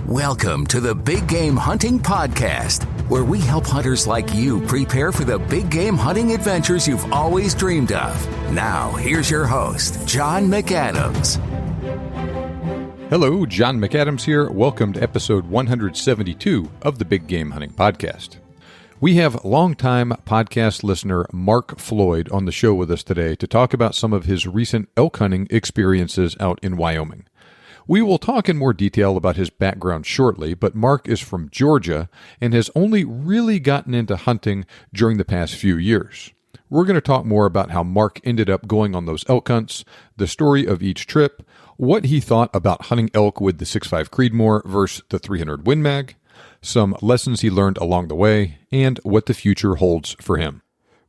Welcome to the Big Game Hunting Podcast, where we help hunters like you prepare for the big game hunting adventures you've always dreamed of. Now, here's your host, John McAdams. Hello, John McAdams here. Welcome to episode 172 of the Big Game Hunting Podcast. We have longtime podcast listener Mark Floyd on the show with us today to talk about some of his recent elk hunting experiences out in Wyoming. We will talk in more detail about his background shortly, but Mark is from Georgia and has only really gotten into hunting during the past few years. We're going to talk more about how Mark ended up going on those elk hunts, the story of each trip, what he thought about hunting elk with the 6.5 Creedmoor versus the 300 Win Mag, some lessons he learned along the way, and what the future holds for him.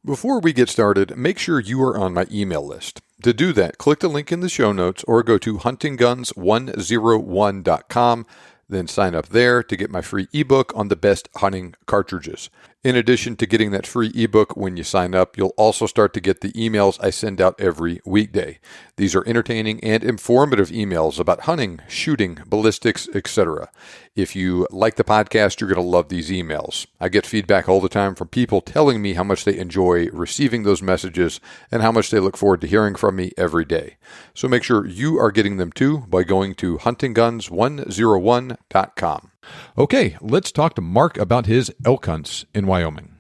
Before we get started, make sure you are on my email list. To do that, click the link in the show notes or go to huntingguns101.com, then sign up there to get my free ebook on the best hunting cartridges. In addition to getting that free ebook when you sign up, you'll also start to get the emails I send out every weekday. These are entertaining and informative emails about hunting, shooting, ballistics, etc. If you like the podcast, you're going to love these emails. I get feedback all the time from people telling me how much they enjoy receiving those messages and how much they look forward to hearing from me every day. So make sure you are getting them too by going to huntingguns101.com. Okay, let's talk to Mark about his elk hunts in Wyoming.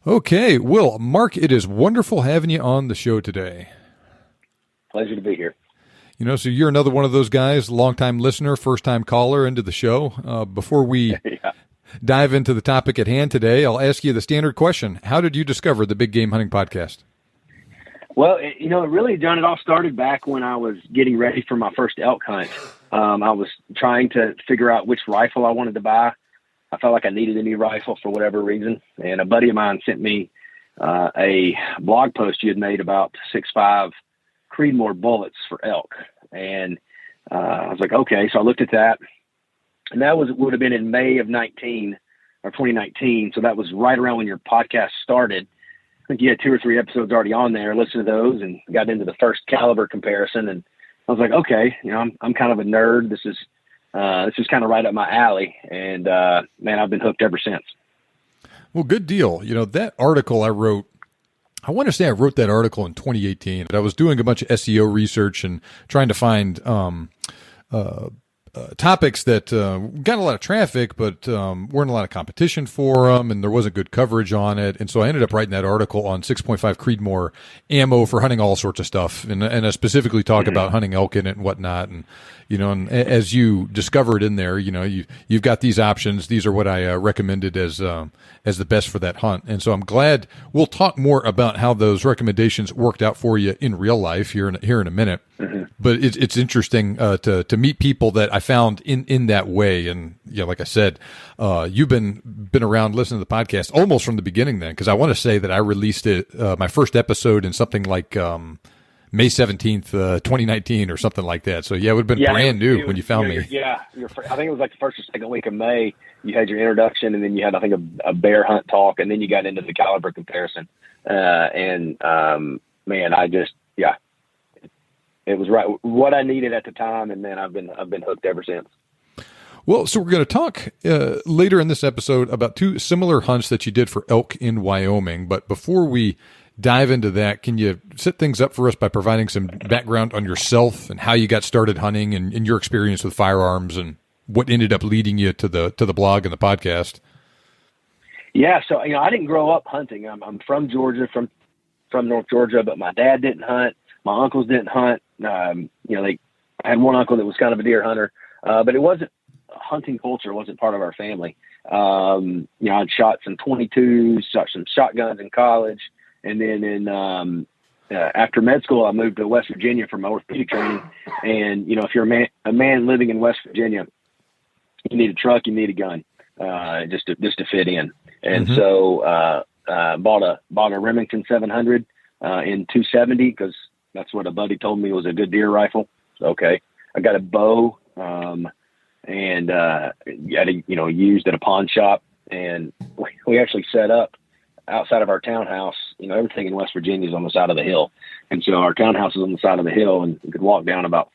Okay, Will, Mark, it is wonderful having you on the show today. Pleasure to be here. You know, so you're another one of those guys, longtime listener, first-time caller into the show. Before we dive into the topic at hand today, I'll ask you the standard question. How did you discover the Big Game Hunting Podcast? Well, really, John, it all started back when I was getting ready for my first elk hunt. I was trying to figure out which rifle I wanted to buy. I felt like I needed a new rifle for whatever reason. And a buddy of mine sent me a blog post you had made about 6.5 Creedmoor bullets for elk. And I was like, okay. So I looked at that. And that would have been in May of 2019. So that was right around when your podcast started. I think you had 2 or 3 episodes already on there. I listened to those and got into the first caliber comparison. And I was like, okay, I'm kind of a nerd. This is kind of right up my alley. And, man, I've been hooked ever since. Well, good deal. That article I wrote, I want to say I wrote that article in 2018. I was doing a bunch of SEO research and trying to find topics that got a lot of traffic, but weren't a lot of competition for them, and there wasn't good coverage on it. And so I ended up writing that article on 6.5 Creedmoor ammo for hunting all sorts of stuff, and I specifically talk about hunting elk in it and whatnot. And and as you discovered in there, you've got these options. These are what I recommended as the best for that hunt. And so I'm glad we'll talk more about how those recommendations worked out for you in real life here in a minute. Mm-hmm. But it's interesting to meet people that I found in that way. And like I said, you've been around listening to the podcast almost from the beginning then, because I want to say that I released it my first episode in something like May 17th, 2019 or something like that. So it would have been brand new when you found me. I think it was like the first or second week of May. You had your introduction, and then you had, I think, a bear hunt talk, and then you got into the caliber comparison. Man, it was right what I needed at the time, and man, I've been hooked ever since. Well, so we're going to talk later in this episode about 2 similar hunts that you did for elk in Wyoming. But before we dive into that, can you set things up for us by providing some background on yourself and how you got started hunting and your experience with firearms and what ended up leading you to the blog and the podcast? Yeah, so I didn't grow up hunting. I'm from Georgia, from North Georgia, but my dad didn't hunt. My uncles didn't hunt. I had one uncle that was kind of a deer hunter, but it wasn't hunting culture. Wasn't part of our family. I'd shot some 22s, shot some shotguns in college. And then after med school, I moved to West Virginia for my orthopedic training. And, if you're a man living in West Virginia, you need a truck, you need a gun, just to fit in. And so bought a Remington 700 in 270 because that's what a buddy told me was a good deer rifle. So, okay. I got a bow and used at a pawn shop. And we actually set up outside of our townhouse. Everything in West Virginia is on the side of the hill. And so our townhouse is on the side of the hill, and you could walk down about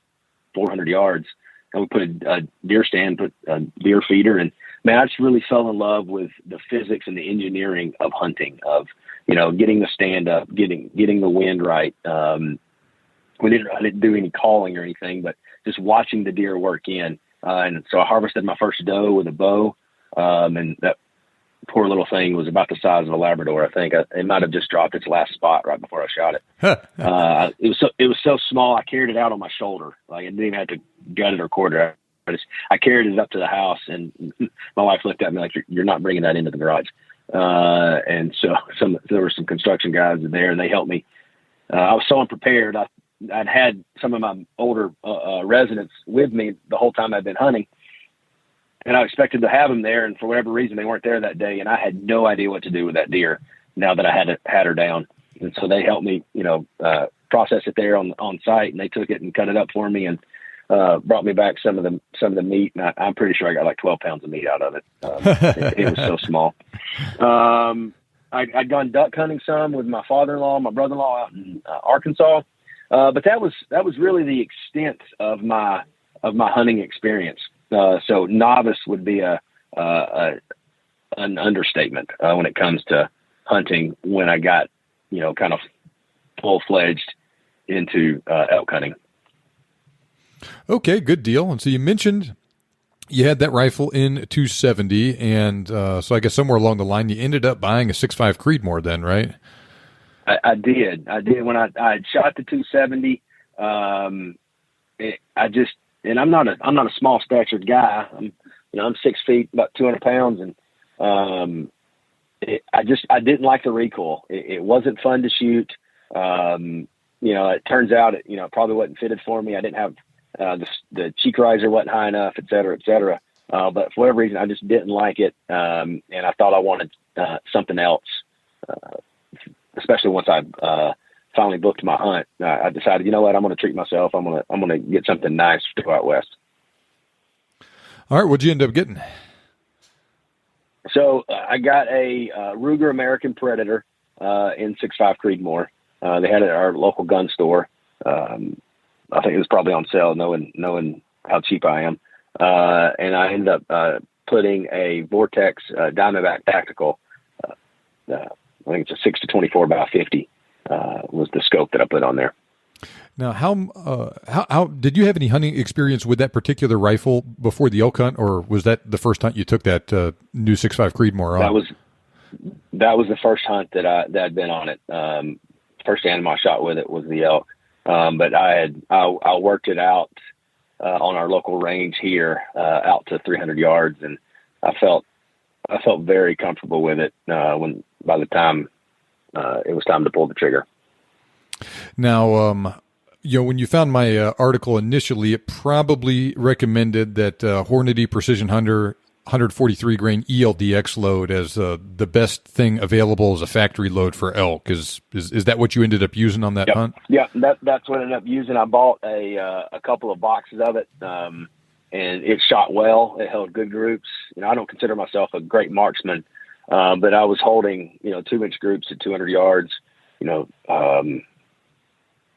400 yards we put a deer stand, put a deer feeder, and man, I just really fell in love with the physics and the engineering of hunting, of, getting the stand up, getting the wind right. I didn't do any calling or anything, but just watching the deer work in. And so I harvested my first doe with a bow. And that poor little thing was about the size of a Labrador. I think it might've just dropped its last spot right before I shot it. It was so small. I carried it out on my shoulder. Like, I didn't even have to gut it or quarter it. I carried it up to the house, and my wife looked at me like, you're not bringing that into the garage. And so there were some construction guys there, and they helped me. I was so unprepared. I'd had some of my older residents with me the whole time I'd been hunting, and I expected to have them there, and for whatever reason, they weren't there that day, and I had no idea what to do with that deer now that I had her down. And so they helped me, process it there on site, and they took it and cut it up for me and brought me back some of the meat, and I'm pretty sure I got like 12 pounds of meat out of it. It was so small. I'd gone duck hunting some with my father-in-law, my brother-in-law out in Arkansas, but that was really the extent of my hunting experience. So novice would be an understatement when it comes to hunting. When I got, kind of full-fledged into elk hunting. Okay, good deal. And so you mentioned you had that rifle in 270, and so I guess somewhere along the line you ended up buying a 6.5 Creedmoor then, right? I did. When I had shot the 270. And I'm not a small statured guy. I'm 6 feet, about 200 pounds, and I didn't like the recoil. It wasn't fun to shoot. It turns out it probably wasn't fitted for me. I didn't have the cheek riser wasn't high enough, et cetera, et cetera. But for whatever reason, I just didn't like it, and I thought I wanted something else. Especially once I finally booked my hunt, I decided, you know what, I'm going to treat myself. I'm going to get something nice to go out west. All right, what'd you end up getting? So I got a Ruger American Predator in 6.5 Creedmoor. They had it at our local gun store. I think it was probably on sale, knowing how cheap I am. And I ended up putting a Vortex Diamondback Tactical. I think it's a 6-24 by 50 was the scope that I put on there. Now, how did you have any hunting experience with that particular rifle before the elk hunt, or was that the first hunt you took that new 6.5 Creedmoor on? That was the first hunt that I'd been on it. First animal I shot with it was the elk, but I worked it out on our local range here out to 300 yards, and I felt very comfortable with it by the time it was time to pull the trigger. Now, when you found my article initially, it probably recommended that Hornady Precision Hunter 143 grain ELDX load as the best thing available as a factory load for elk. Is that what you ended up using on that hunt? Yeah, that's what I ended up using. I bought a couple of boxes of it, and it shot well. It held good groups. I don't consider myself a great marksman, but I was holding 2-inch groups at 200 yards.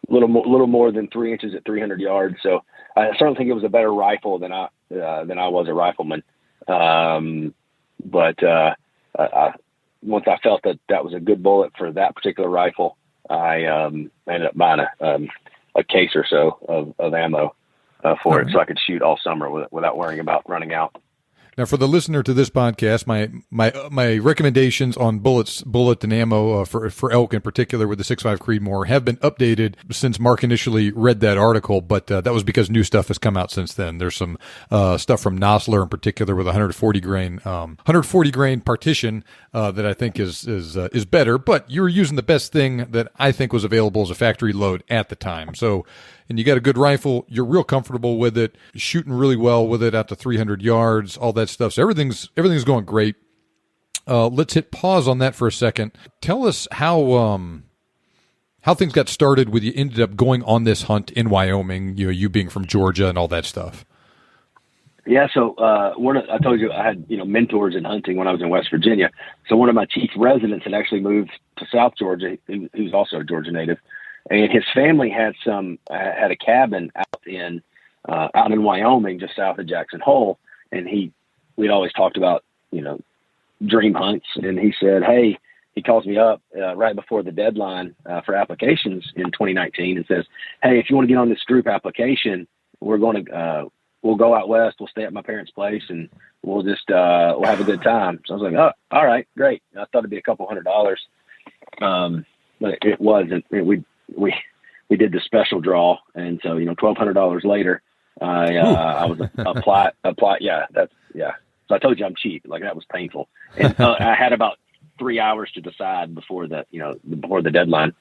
Little more than 3 inches at 300 yards. So I certainly think it was a better rifle than I was a rifleman. But once I felt that was a good bullet for that particular rifle, I ended up buying a case or so of ammo for it, so I could shoot all summer without worrying about running out. Now, for the listener to this podcast, my recommendations on bullet and ammo for elk in particular with the 6.5 Creedmoor have been updated since Mark initially read that article, but that was because new stuff has come out since then. There's some stuff from Nosler in particular with 140 grain partition that I think is better. But you were using the best thing that I think was available as a factory load at the time. So. And you got a good rifle, you're real comfortable with it, shooting really well with it out to 300 yards, all that stuff. So everything's going great. Let's hit pause on that for a second. Tell us how things got started with you ended up going on this hunt in Wyoming, you being from Georgia and all that stuff. Yeah, so I told you I had mentors in hunting when I was in West Virginia. So one of my chief residents had actually moved to South Georgia, who's also a Georgia native. And his family had a cabin out in out in Wyoming, just south of Jackson Hole. And we'd always talked about, dream hunts. And he said, hey, he calls me up right before the deadline for applications in 2019 and says, hey, if you want to get on this group application, we're going to, we'll go out west. We'll stay at my parents' place and we'll just, we'll have a good time. So I was like, oh, all right, great. I thought it'd be a couple $100. But it wasn't. We did the special draw. And so, $1,200 later, I was apply. Yeah. So I told you I'm cheap. Like, that was painful. And I had about 3 hours to decide before the deadline.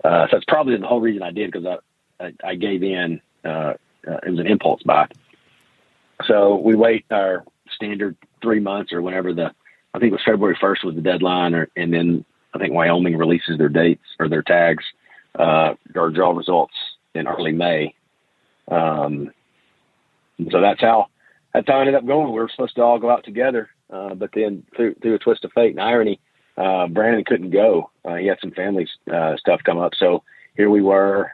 So that's probably the whole reason I did, because I gave in. It was an impulse buy. So we wait our standard 3 months or whenever I think it was February 1st was the deadline, and then I think Wyoming releases their dates or their tags, or draw results in early May. And so that's how I ended up going. We were supposed to all go out together. But then through a twist of fate and irony, Brandon couldn't go. He had some family stuff come up. So here we were.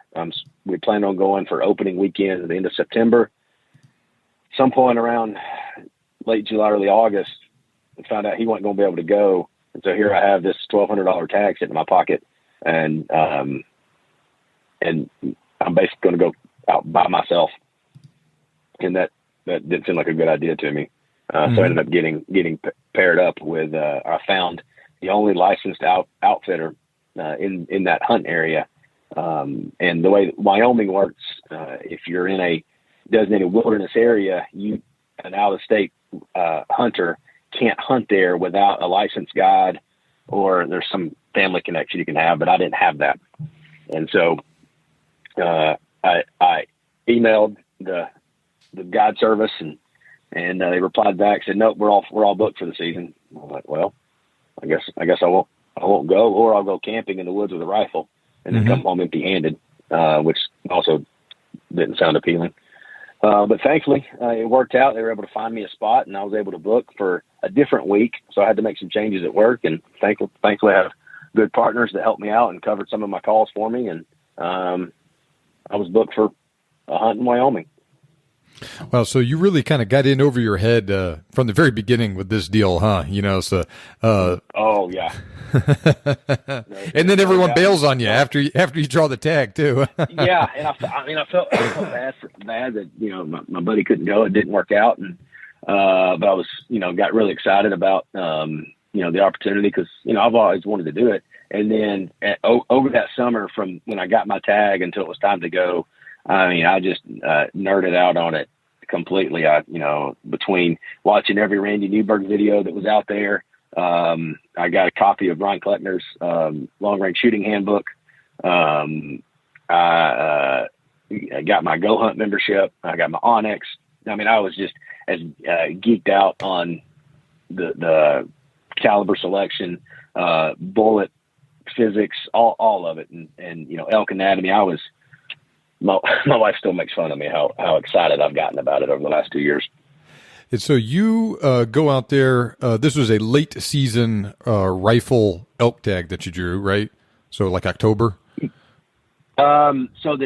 We planned on going for opening weekend at the end of September. Some point around late July, early August, I found out he wasn't going to be able to go. And so here I have this $1,200 tag sitting in my pocket, and I'm basically going to go out by myself. And that didn't seem like a good idea to me. So I ended up getting paired up with, I found the only licensed outfitter in that hunt area. And the way Wyoming works, if you're in a designated wilderness area, an out-of-state hunter can't hunt there without a licensed guide, or there's some family connection you can have, but I didn't have that. And so I emailed the guide service, and they replied back, said, nope, we're all booked for the season. I'm like, well, I guess I won't go, or I'll go camping in the woods with a rifle and then come home empty-handed, which also didn't sound appealing. But thankfully, it worked out. They were able to find me a spot, and I was able to book for a different week. So I had to make some changes at work, and thankfully I have good partners that helped me out and covered some of my calls for me. And I was booked for a hunt in Wyoming. Well, so you really kind of got in over your head from the very beginning with this deal, huh? Oh yeah. And then everyone bails on you after you draw the tag too. Yeah, and I felt bad that my buddy couldn't go. It didn't work out, and but I was got really excited about the opportunity, because I've always wanted to do it. And then over that summer, from when I got my tag until it was time to go, I just nerded out on it completely. Between watching every Randy Newberg video that was out there, I got a copy of Brian Kleckner's long range shooting handbook. I got my Go Hunt membership. I got my Onyx. I was just as geeked out on the caliber selection, bullet physics, all of it, and elk anatomy. My wife still makes fun of me how excited I've gotten about it over the last 2 years. And so you go out there. This was a late season rifle elk tag that you drew, right? So like October. So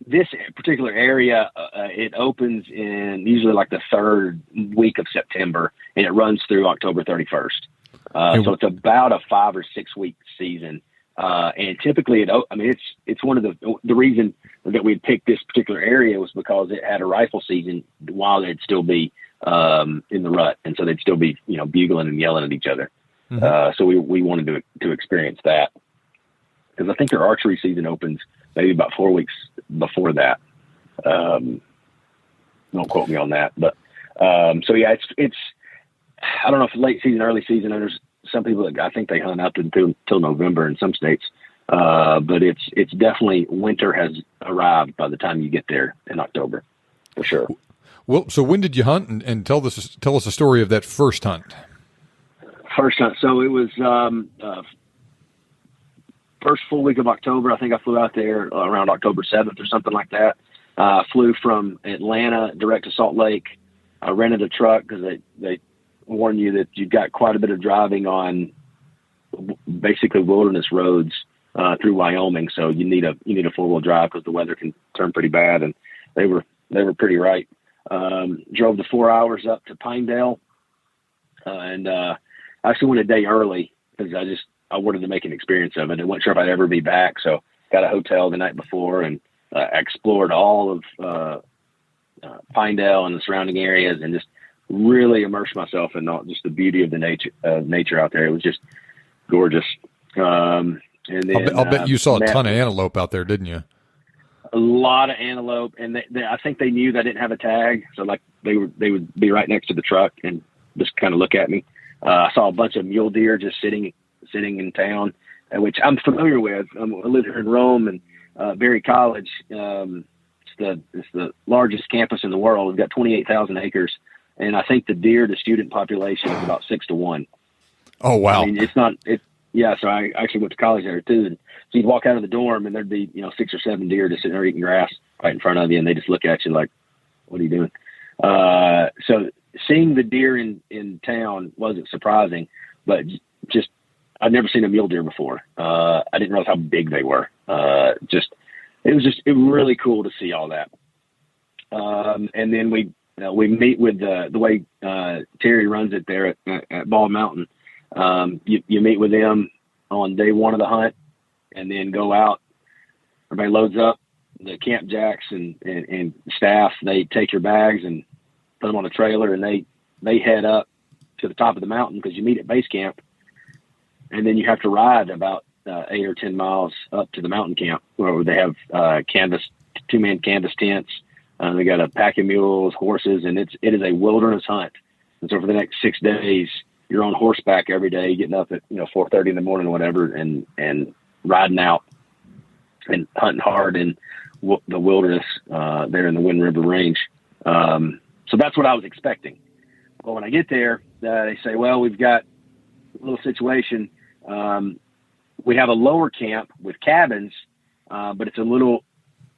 this particular area, it opens in usually like the third week of September, and it runs through October 31st. So it's about a 5 or 6 week season. And typically it's one of the reason that we'd picked this particular area was because it had a rifle season while they'd still be, in the rut. And so they'd still be, bugling and yelling at each other. So we wanted to experience that, because I think their archery season opens maybe about 4 weeks before that. Don't quote me on that, but, so yeah, it's, I don't know if late season, early season, there's some people that I think they hunt up until November in some states. But it's definitely winter has arrived by the time you get there in October, for sure. Well, so when did you hunt, and tell us a story of that first hunt? First hunt. So it was, first full week of October. I think I flew out there around October 7th or something like that. Flew from Atlanta direct to Salt Lake. I rented a truck because they warn you that you've got quite a bit of driving on basically wilderness roads through Wyoming. So you need a 4-wheel drive because the weather can turn pretty bad. And they were pretty right. Drove the 4 hours up to Pinedale, and I actually went a day early because I wanted to make an experience of it. I wasn't sure if I'd ever be back, so got a hotel the night before and explored all of Pinedale and the surrounding areas, and just really immersed myself in just the beauty of the nature out there. It was just gorgeous. And then I'll bet you saw a ton of antelope out there, didn't you? A lot of antelope, and I think they knew that I didn't have a tag, so like they would be right next to the truck and just kind of look at me. I saw a bunch of mule deer just sitting in town, which I'm familiar with. I live here in Rome, and Berry College. It's the largest campus in the world. We've got 28,000 acres, and I think the deer to student population is about 6 to 1. Oh wow! I mean, it's not. Yeah, so I actually went to college there too, and so you'd walk out of the dorm, and there'd be 6 or 7 deer just sitting there eating grass right in front of you, and they just look at you like, "What are you doing?" So seeing the deer in town wasn't surprising, but just I'd never seen a mule deer before. I didn't realize how big they were. It was really cool to see all that. And then we meet with the way Terry runs it there at Bald Mountain. You meet with them on day one of the hunt, and then go out. Everybody loads up the camp jacks and staff. They take your bags and put them on a trailer, and they head up to the top of the mountain because you meet at base camp, and then you have to ride about 8 or 10 miles up to the mountain camp where they have 2-man canvas tents. They got a pack of mules, horses, and it is a wilderness hunt. And so for the next 6 days, you're on horseback every day, getting up at 4:30 in the morning or whatever, and riding out and hunting hard in the wilderness there in the Wind River Range. So that's what I was expecting. Well, when I get there, they say, "Well, we've got a little situation. We have a lower camp with cabins, but it's a little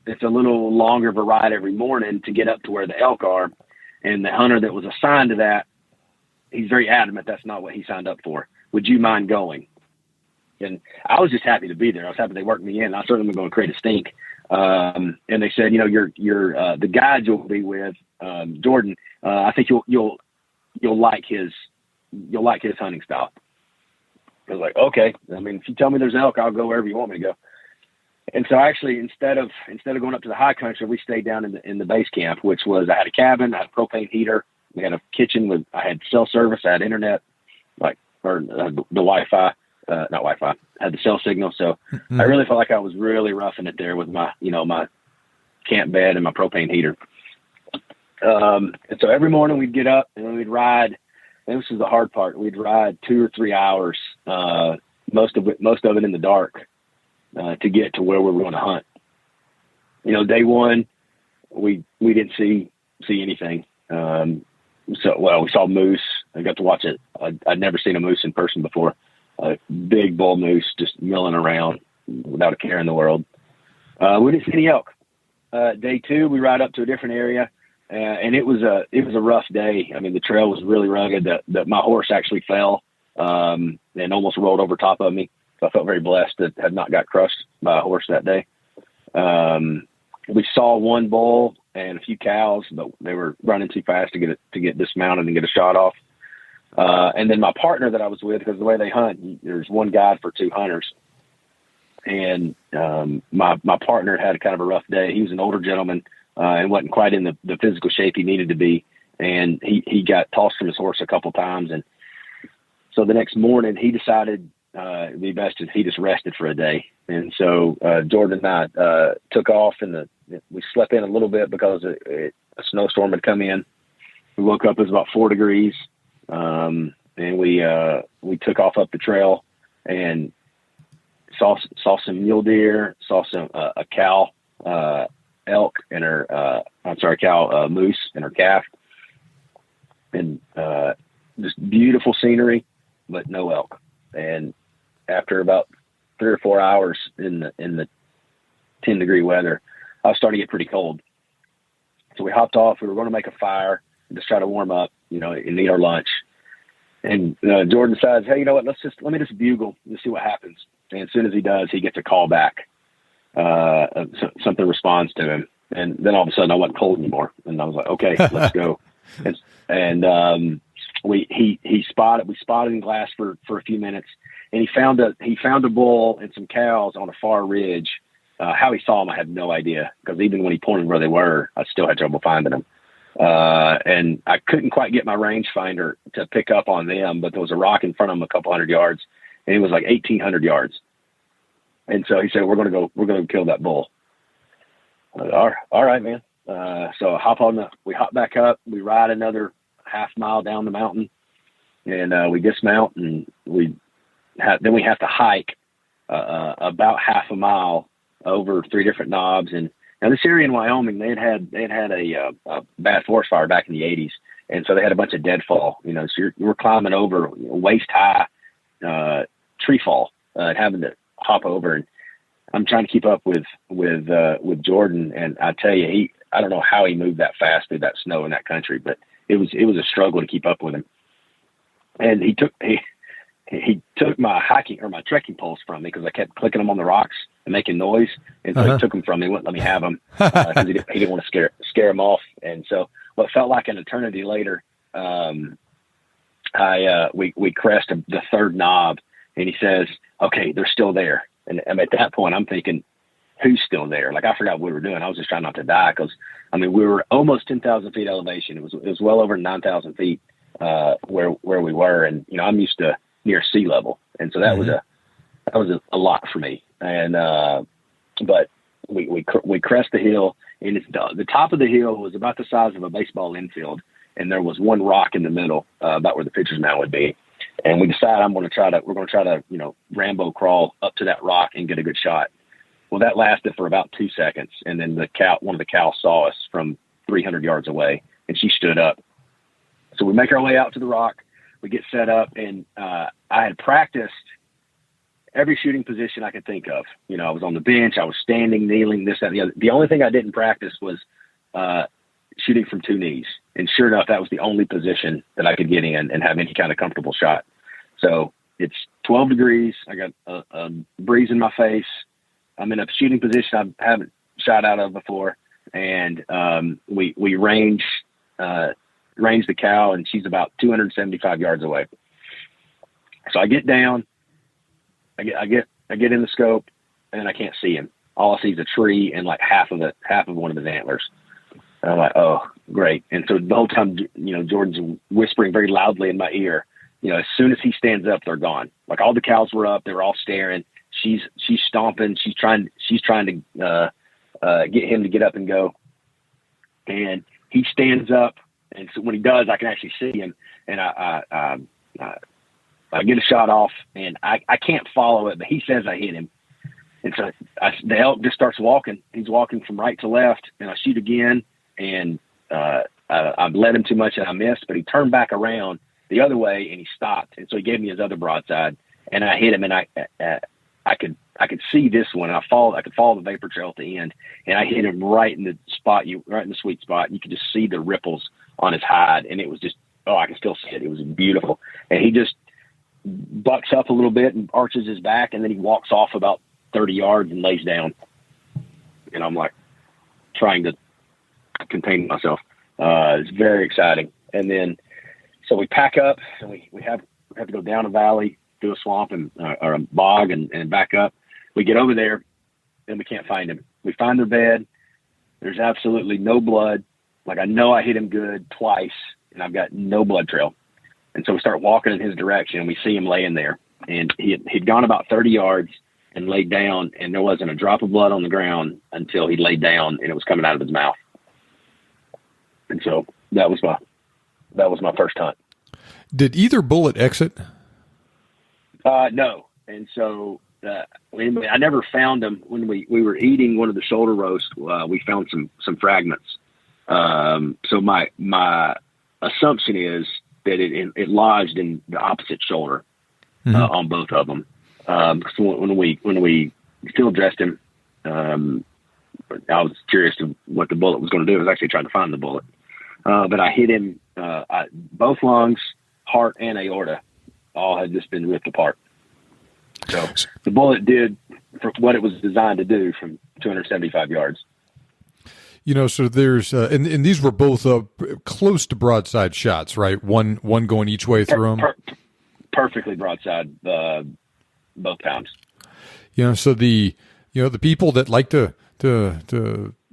longer of a ride every morning to get up to where the elk are." And the hunter that was assigned to that, he's very adamant that's not what he signed up for. Would you mind going? And I was just happy to be there. I was happy they worked me in. I certainly wasn't going to create a stink. And they said, you're the guide you'll be with, Jordan. I think you'll like his hunting style. I was like, okay. I mean, if you tell me there's elk, I'll go wherever you want me to go. And so actually, instead of going up to the high country, we stayed down in the base camp, which was, I had a cabin, I had a propane heater, we had a kitchen I had cell service, I had internet, the Wi-Fi, not Wi-Fi, I had the cell signal. So I really felt like I was really roughing it there with my camp bed and my propane heater. And so every morning we'd get up and we'd ride. And this is the hard part. We'd ride 2 or 3 hours, most of it in the dark, to get to where we were going to hunt. Day one, we didn't see anything. We saw moose. I got to watch it. I'd never seen a moose in person before. A big bull moose just milling around without a care in the world. We didn't see any elk. Day two, we ride up to a different area. And it was a rough day. I mean, the trail was really rugged. That my horse actually fell and almost rolled over top of me. So I felt very blessed that had not got crushed by a horse that day. We saw one bull and a few cows, but they were running too fast to get dismounted and get a shot off. And then my partner that I was with, because the way they hunt, there's one guide for 2 hunters. And my partner had kind of a rough day. He was an older gentleman. And wasn't quite in the physical shape he needed to be. And he got tossed from his horse a couple times. And so the next morning he decided it'd be best if he just rested for a day. And so Jordan and I took off, and we slept in a little bit because a snowstorm had come in. We woke up, it was about 4 degrees. And we took off up the trail and saw some mule deer, saw a cow, elk and cow moose and her calf, and just beautiful scenery, but no elk. And after about 3 or 4 hours in the 10-degree weather, I was starting to get pretty cold. So we hopped off. We were going to make a fire and just try to warm up, and eat our lunch. And Jordan decides, hey, you know what? Let me just bugle and see what happens. And as soon as he does, he gets a call back. Something responds to him. And then all of a sudden I wasn't cold anymore. And I was like, okay, let's go. We spotted in glass for a few minutes, and he found a bull and some cows on a far ridge. How he saw them, I have no idea, because even when he pointed where they were, I still had trouble finding them. And I couldn't quite get my rangefinder to pick up on them, but there was a rock in front of him a couple hundred yards, and it was like 1,800 yards. And so he said, we're going to go kill that bull. I was like, all right, man. So we hop back up, we ride another half mile down the mountain, and we dismount, and we have to hike about half a mile over 3 different knobs. And now this area in Wyoming, they had a bad forest fire back in the 80s, and so they had a bunch of deadfall. So you're climbing over waist high tree fall, having to hop over. And I'm trying to keep up with Jordan, and I tell you, I don't know how he moved that fast through that snow in that country, but it was a struggle to keep up with him. And he took my hiking or my trekking poles from me because I kept clicking them on the rocks and making noise. And so he took them from me, wouldn't let me have them because he didn't want to scare him off. And so what felt like an eternity later, we crest the 3rd knob, and he says, okay, they're still there. And at that point, I'm thinking, who's still there? Like, I forgot what we were doing. I was just trying not to die because, we were almost 10,000 feet elevation. It was well over 9,000 feet where we were. And, I'm used to near sea level. And so that was a lot for me. And but we crest the hill, and the top of the hill was about the size of a baseball infield. And there was one rock in the middle about where the pitcher's mound would be. And we decided we're going to try to, Rambo crawl up to that rock and get a good shot. Well, that lasted for about 2 seconds. And then one of the cows saw us from 300 yards away, and she stood up. So we make our way out to the rock. We get set up, and I had practiced every shooting position I could think of. I was on the bench, I was standing, kneeling, this, that, and the other. The only thing I didn't practice was shooting from 2 knees. And sure enough, that was the only position that I could get in and have any kind of comfortable shot. So it's 12 degrees. I got a breeze in my face. I'm in a shooting position I haven't shot out of before. And we range the cow, and she's about 275 yards away. So I get down, I get in the scope, and I can't see him. All I see is a tree and like half of one of his antlers. And I'm like, oh, great. And so the whole time, Jordan's whispering very loudly in my ear, as soon as he stands up, they're gone. Like, all the cows were up. They were all staring. She's stomping. She's trying to get him to get up and go. And he stands up. And so when he does, I can actually see him. And I get a shot off, and I can't follow it, but he says I hit him. And so the elk just starts walking. He's walking from right to left, and I shoot again. And I've led him too much, and I missed, but he turned back around the other way, and he stopped. And so he gave me his other broadside, and I hit him, and I could see this one, and I could follow the vapor trail at the end, and I hit him right in the sweet spot. You could just see the ripples on his hide, and it was just, I can still see it. It was beautiful. And he just bucks up a little bit and arches his back, and then he walks off about 30 yards and lays down. And I'm like trying to contain myself. It's very exciting. And then, so we pack up, and we have to go down a valley, through a swamp or a bog and back up. We get over there, and we can't find him. We find their bed. There's absolutely no blood. Like, I know I hit him good twice, and I've got no blood trail. And so we start walking in his direction, and we see him laying there. And he'd gone about 30 yards and laid down, and there wasn't a drop of blood on the ground until he laid down, and it was coming out of his mouth. And so that was my first hunt. Did either bullet exit? No. And so I never found them. When we were eating one of the shoulder roasts, we found some fragments. So my assumption is that it lodged in the opposite shoulder on both of them. So when we field dressed him, I was curious to what the bullet was going to do. I was actually trying to find the bullet. But I hit him, both lungs, heart, and aorta all had just been ripped apart. So the bullet did for what it was designed to do from 275 yards. So there's, and these were both close to broadside shots, right? One going each way through them. Perfectly broadside, both times. So the people that like to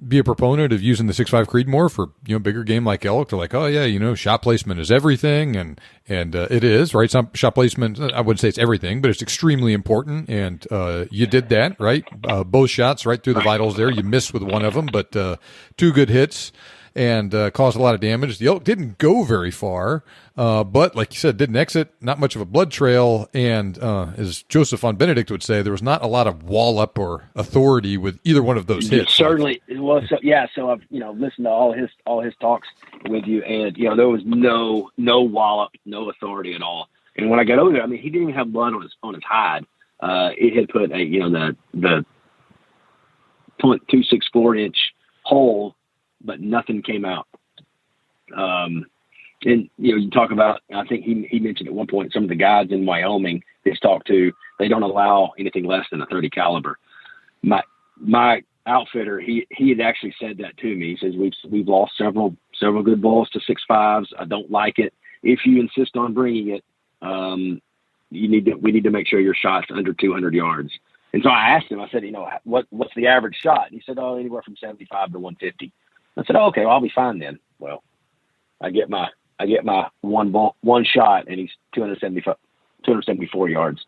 be a proponent of using the 6.5 Creedmoor for bigger game like elk, they're like, oh yeah, shot placement is everything, and it is, right? Some shot placement, I wouldn't say it's everything, but it's extremely important, and you did that, right? Both shots right through the vitals there. You missed with one of them, but 2 good hits and caused a lot of damage. The elk didn't go very far, but like you said, didn't exit, not much of a blood trail, and as Joseph von Benedict would say, there was not a lot of wallop or authority with either one of those hits. Certainly, well, so I've listened to all his talks with you, and there was no wallop, no authority at all. And when I got over there, I mean, he didn't even have blood on his hide. It had put the 0.264-inch hole, but nothing came out. And you talk about, I think he mentioned at one point, some of the guides in Wyoming he's talked to, they don't allow anything less than a 30 caliber. My outfitter, he had actually said that to me. He says we've lost several good balls to 6.5s. I don't like it. If you insist on bringing it, we need to make sure your shot's under 200 yards. And so I asked him, I said, what's the average shot? And he said, anywhere from 75 to 150. I said, okay, well, I'll be fine then. Well, I get my one shot, and he's 274 yards.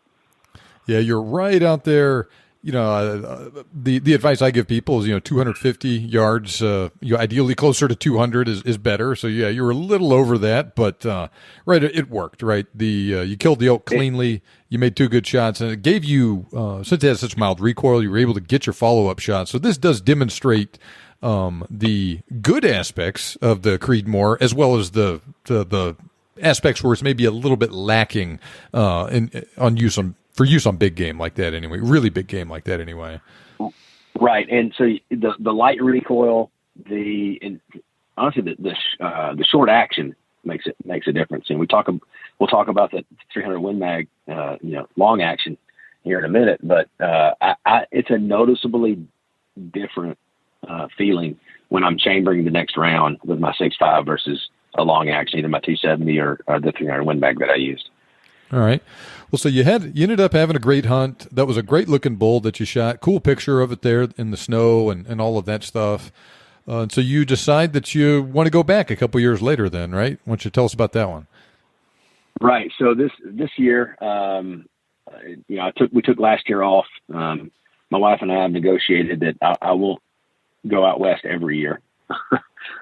Yeah, you're right out there. The advice I give people is 250 yards. Ideally closer to 200 is better. So yeah, you're a little over that, but right, it worked. Right, you killed the elk cleanly. You made 2 good shots, and it gave you since it has such mild recoil, you were able to get your follow up shots. So this does demonstrate the good aspects of the Creedmoor, as well as the aspects where it's maybe a little bit lacking for use on big game like that anyway, really big game like that anyway. Right. And so the light recoil, honestly, the short action makes a difference. And we'll talk about the 300 Win Mag, long action here in a minute, but it's a noticeably different feeling when I'm chambering the next round with my 6.5 versus a long action, either my 270 or the 300 Win Mag that I used. All right. Well, so you ended up having a great hunt. That was a great looking bull that you shot. Cool picture of it there in the snow and all of that stuff. So you decide that you want to go back a couple years later then, right? Why don't you tell us about that one? Right. So this year, we took last year off. My wife and I have negotiated that I won't go out west every year.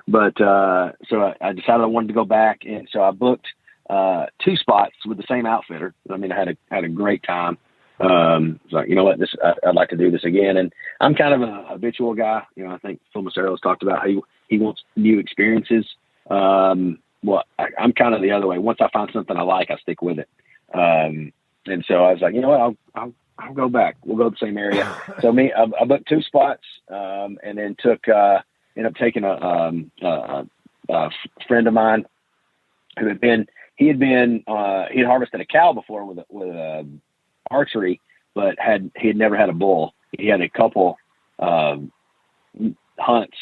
But so I decided I wanted to go back, and so I booked 2 spots with the same outfitter. I mean, I had a great time. So you know what, I'd like to do this again. And I'm kind of a habitual guy. I think Phil Macero's talked about how he wants new experiences. Well, I'm kind of the other way. Once I find something I like, I stick with it. And so I was like, you know what, I'll go back. We'll go to the same area. So I booked 2 spots, and then ended up taking a friend of mine who he had harvested a cow before with archery, but he had never had a bull. He had a couple hunts,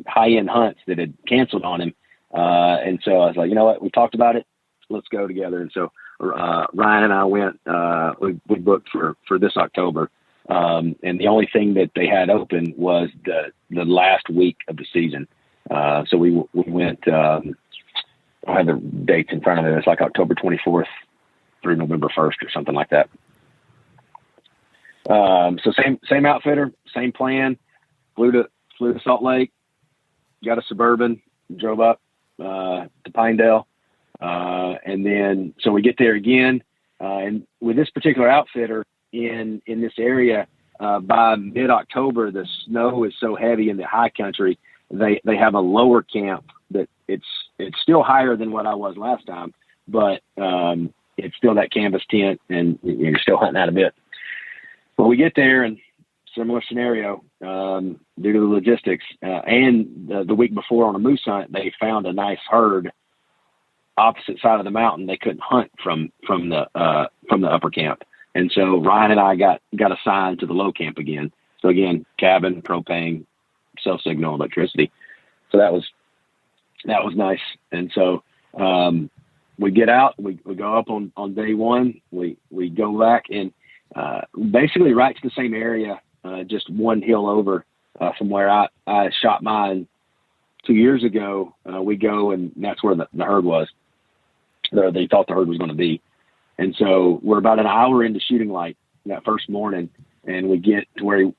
high-end hunts that had canceled on him. And so I was like, you know what, we talked about it. Let's go together. And so Ryan and I went, we booked for this October. And the only thing that they had open was the last week of the season. So we went, I have the dates in front of me. It's like October 24th through November 1st or something like that. So same outfitter, same plan, flew to Salt Lake, got a Suburban, drove up, to Pinedale. And then, so we get there again. And with this particular outfitter in this area, by mid-October, the snow is so heavy in the high country, they have a lower camp that it's still higher than what I was last time, but it's still that canvas tent, and you're still hunting out a bit. Well, we get there, and similar scenario, due to the logistics, and the week before on a moose hunt, they found a nice herd opposite side of the mountain. They couldn't hunt from the upper camp. And so Ryan and I got assigned to the low camp again. So again, cabin, propane, cell signal electricity. So that was nice. And so, we get out, we go up on day one, we go back and, basically right to the same area, just one hill over, from where I shot mine 2 years ago. We go, and that's where the herd was. They thought the herd was going to be. And so we're about an hour into shooting light that first morning, and we get to where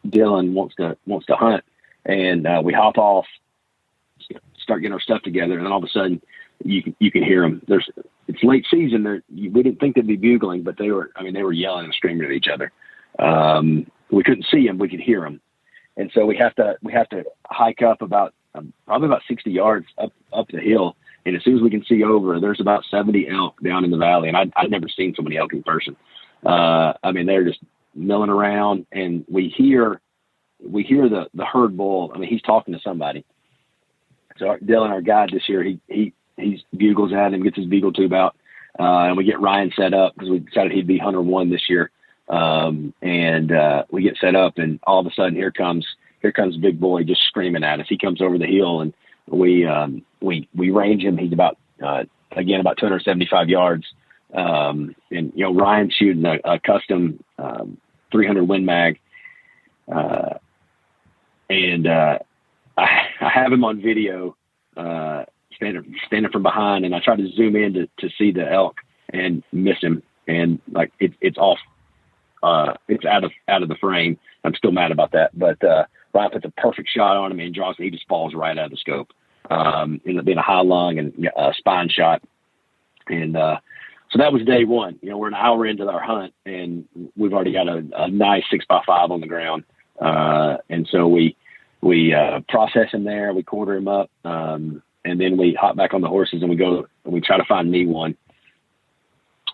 Dylan wants to hunt, and we hop off, start getting our stuff together, and then all of a sudden you can hear them. It's late season. We didn't think they'd be bugling, but they were yelling and screaming at each other. We couldn't see them, we could hear them, and so we have to hike up about probably about 60 yards up the hill. And as soon as we can see over, there's about 70 elk down in the valley. And I'd never seen so many elk in person. They're just milling around, and we hear the herd bull. He's talking to somebody. So Dylan, our guide this year, he bugles at him, gets his bugle tube out, and we get Ryan set up because we decided he'd be hunter one this year. We get set up, and all of a sudden here comes Big Boy just screaming at us. He comes over the hill, and we range him. He's about 275 yards. Ryan's shooting a custom 300 Win Mag. I have him on video, standing from behind, and I try to zoom in to see the elk and miss him. And it's off. It's out of the frame. I'm still mad about that, but Ryan puts a perfect shot on him and he just falls right out of the scope. Ended up being a high lung and a spine shot. And, so that was day one. We're an hour into our hunt, and we've already got a nice 6x5 on the ground. And so we process him there, we quarter him up. And then we hop back on the horses, and we go and we try to find me one.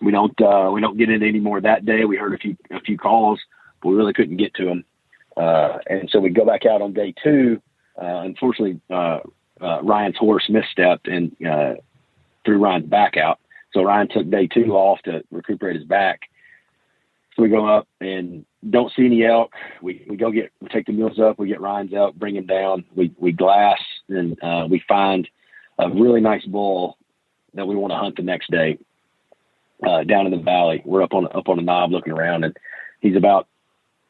We don't get in any more that day. We heard a few calls, but we really couldn't get to them. And so we go back out on day two. Unfortunately, Ryan's horse misstepped and threw Ryan's back out. So Ryan took day two off to recuperate his back. So we go up and don't see any elk. We take the mules up. We get Ryan's elk, bring him down. We glass, and we find a really nice bull that we want to hunt the next day. Down in the valley, we're up on a knob looking around, and he's about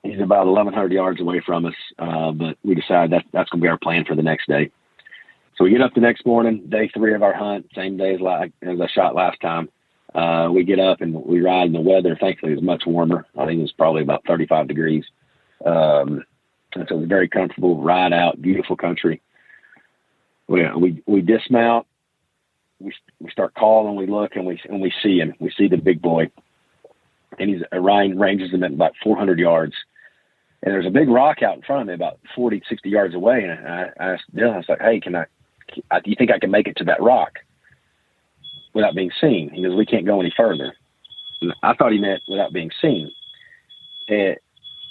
1,100 yards away from us. But we decide that's going to be our plan for the next day. So we get up the next morning, day 3 of our hunt, same day as I shot last time. We get up and we ride, and the weather, thankfully, is much warmer. I think it was probably about 35 degrees. And so it was very comfortable, ride out, beautiful country. We dismount. We start calling, we look, and we see him. We see the Big Boy, and Ryan ranges him at about 400 yards. And there's a big rock out in front of me about 40, 60 yards away. And I asked Dylan, I was like, hey, do you think I can make it to that rock without being seen? He goes, we can't go any further. And I thought he meant without being seen. And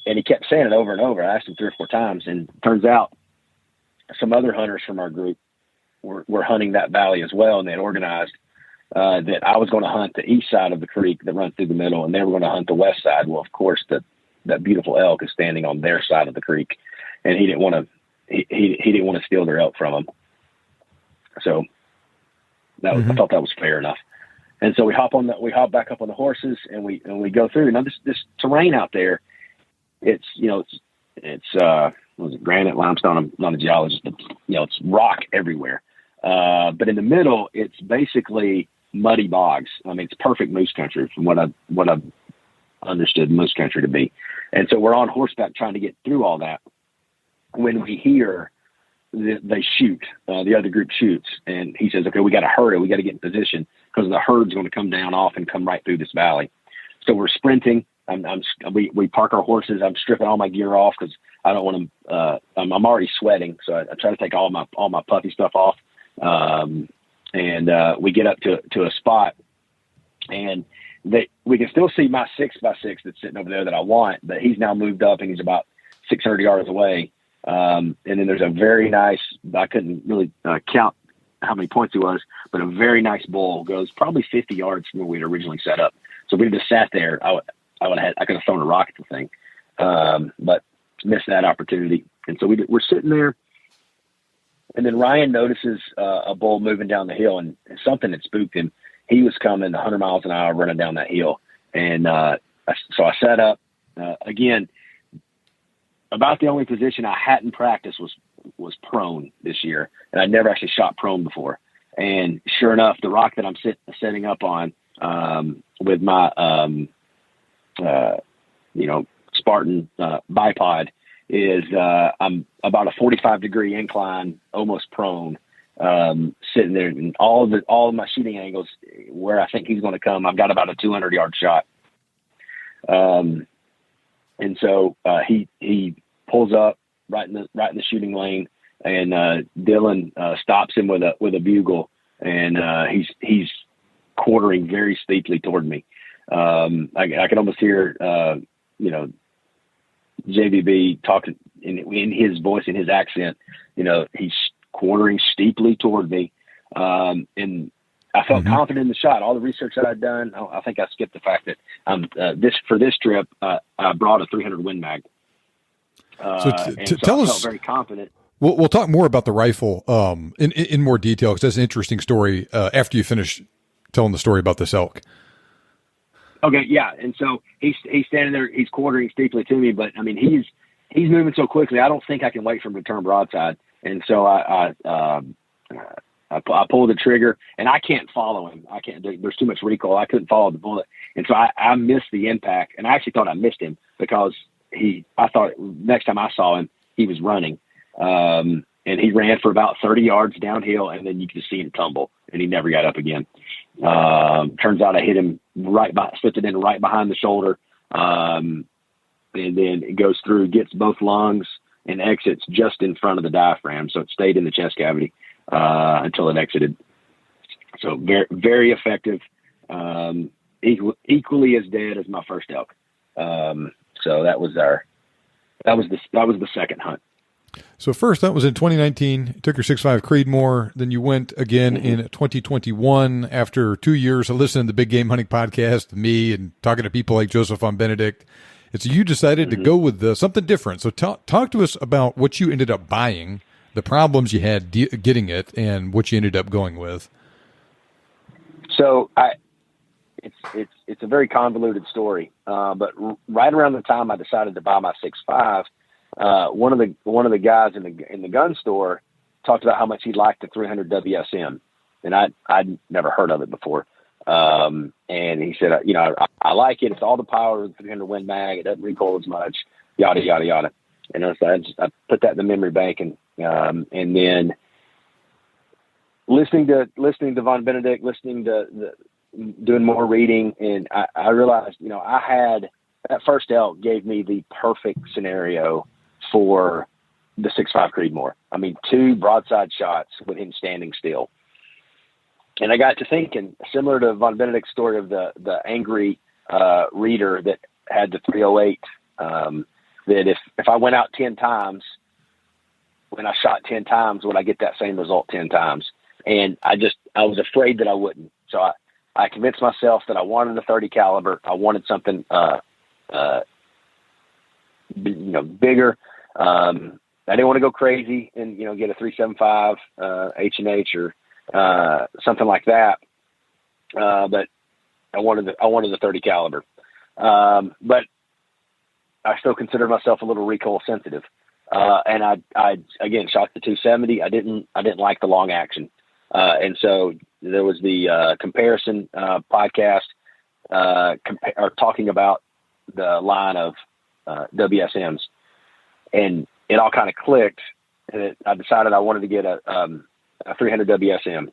he kept saying it over and over. I asked him 3 or 4 times, and it turns out some other hunters from our group were hunting that valley as well, and they had organized that I was going to hunt the east side of the creek that runs through the middle, and they were going to hunt the west side. Well, of course, that beautiful elk is standing on their side of the creek, and he didn't want to steal their elk from them. So I thought that was fair enough. And so we hop back up on the horses, and we go through. Now this terrain out there, it's granite, limestone. I'm not a geologist, but it's rock everywhere. But in the middle, it's basically muddy bogs. It's perfect moose country from what I've understood moose country to be. And so we're on horseback trying to get through all that when we hear they shoot. The other group shoots, and he says, okay, we got to hurry. We got to get in position because the herd's going to come down off and come right through this valley. So we're sprinting. We park our horses. I'm stripping all my gear off because I don't want to. I'm already sweating, so I try to take all my puffy stuff off. And we get up to a spot, and we can still see my 6x6 that's sitting over there that I want, but he's now moved up and he's about 600 yards away. And then there's a very nice. I couldn't really count how many points he was, but a very nice bull goes probably 50 yards from where we'd originally set up. So if we just sat there, I could have thrown a rock at the thing. But missed that opportunity. And so we're sitting there, and then Ryan notices a bull moving down the hill, and something had spooked him. He was coming 100 miles an hour running down that hill. And so I set up. Again, about the only position I hadn't practiced was prone this year, and I never actually shot prone before. And sure enough, the rock that I'm setting up on with my Spartan bipod is I'm about a 45-degree incline, almost prone, sitting there, and all of my shooting angles where I think he's going to come, I've got about a 200-yard shot. And so he pulls up right in the shooting lane, and Dylan stops him with a bugle, and he's quartering very steeply toward me. I can almost hear JVB talking in his voice, in his accent. He's quartering steeply toward me, and I felt confident in the shot. All the research that I'd done, I think I skipped the fact that for this trip, I brought a 300 Win Mag. So tell us. I felt very confident. We'll talk more about the rifle in more detail, because that's an interesting story after you finish telling the story about this elk. Okay, yeah, and so he's standing there, he's quartering steeply to me, but I mean he's moving so quickly, I don't think I can wait for him to turn broadside, and so I pulled the trigger, and I can't follow him. I can't. There's too much recoil. I couldn't follow the bullet, and so I missed the impact, and I actually thought I missed him because I thought next time I saw him, he was running, and he ran for about 30 yards downhill, and then you could see him tumble, and he never got up again. Turns out I hit him slipped it in right behind the shoulder, and then it goes through, gets both lungs, and exits just in front of the diaphragm, so it stayed in the chest cavity until it exited. So very, very effective. Equally as dead as my first elk. So that was the second hunt. So first, that was in 2019. You took your 6.5 Creedmoor. Then you went again in 2021 after 2 years of listening to the Big Game Hunting Podcast, me, and talking to people like Joseph von Benedict. And so you decided to go with something different. So talk to us about what you ended up buying, the problems you had getting it, and what you ended up going with. So it's a very convoluted story. But right around the time I decided to buy my 6.5, one of the guys in the gun store talked about how much he liked the 300 WSM, and I'd never heard of it before. And he said, I like it. It's all the power of the 300 Win Mag. It doesn't recoil as much. Yada yada yada. And so I put that in the memory bank, and then listening to Von Benedict, doing more reading, and I realized, I had that first elk gave me the perfect scenario for the 6.5 Creedmoor. I mean, 2 broadside shots with him standing still. And I got to thinking, similar to Von Benedict's story of the angry reader that had the 308, that if I went out 10 times, when I shot 10 times, would I get that same result 10 times? And I was afraid that I wouldn't. So I convinced myself that I wanted a 30 caliber. I wanted something, bigger. I didn't want to go crazy and, get a 375 H&H or something like that. But I wanted the 30 caliber. But I still consider myself a little recoil sensitive. And I again shot the 270. I didn't like the long action. And so there was the comparison podcast talking about the line of WSMs, and it all kind of clicked. And I decided I wanted to get a 300 WSM.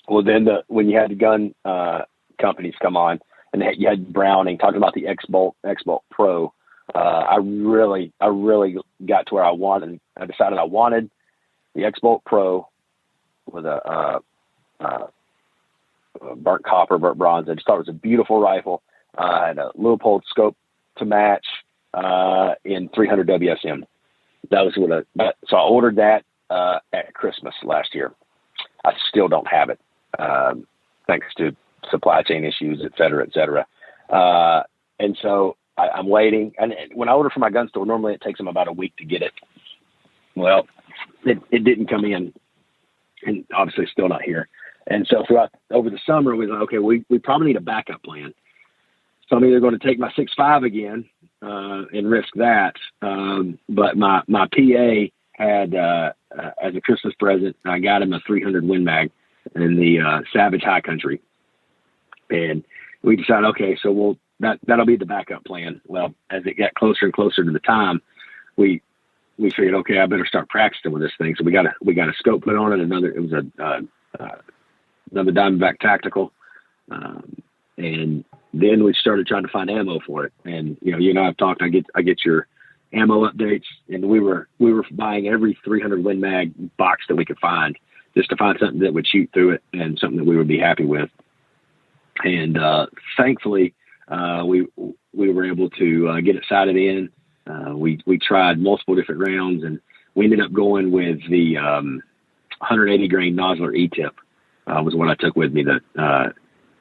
Well, then when you had the gun companies come on, and you had Browning talking about the X-Bolt Pro, I really got to where I wanted. I decided I wanted the X-Bolt Pro with a burnt copper, burnt bronze. I just thought it was a beautiful rifle. I had a Leupold scope to match in 300 WSM. That was so I ordered that at Christmas last year. I still don't have it, thanks to supply chain issues, et cetera, et cetera. And so I'm waiting. And when I order from my gun store, normally it takes them about a week to get it. Well, it didn't come in, and obviously it's still not here. And so over the summer, we was like, okay, we probably need a backup plan. So I'm either going to take my 6.5 again and risk that. But my PA had, as a Christmas present, I got him a 300 Win Mag in the Savage High Country. And we decided, okay, so that'll be the backup plan. Well, as it got closer and closer to the time, we figured, okay, I better start practicing with this thing. So we got a scope put on it. It was another Diamondback Tactical. And then we started trying to find ammo for it. And, you and I have talked, I get your ammo updates, and we were buying every 300 Win Mag box that we could find just to find something that would shoot through it and something that we would be happy with. And, thankfully, we were able to get it sighted in. We tried multiple different rounds, and we ended up going with the 180 grain Nosler E-tip was what I took with me to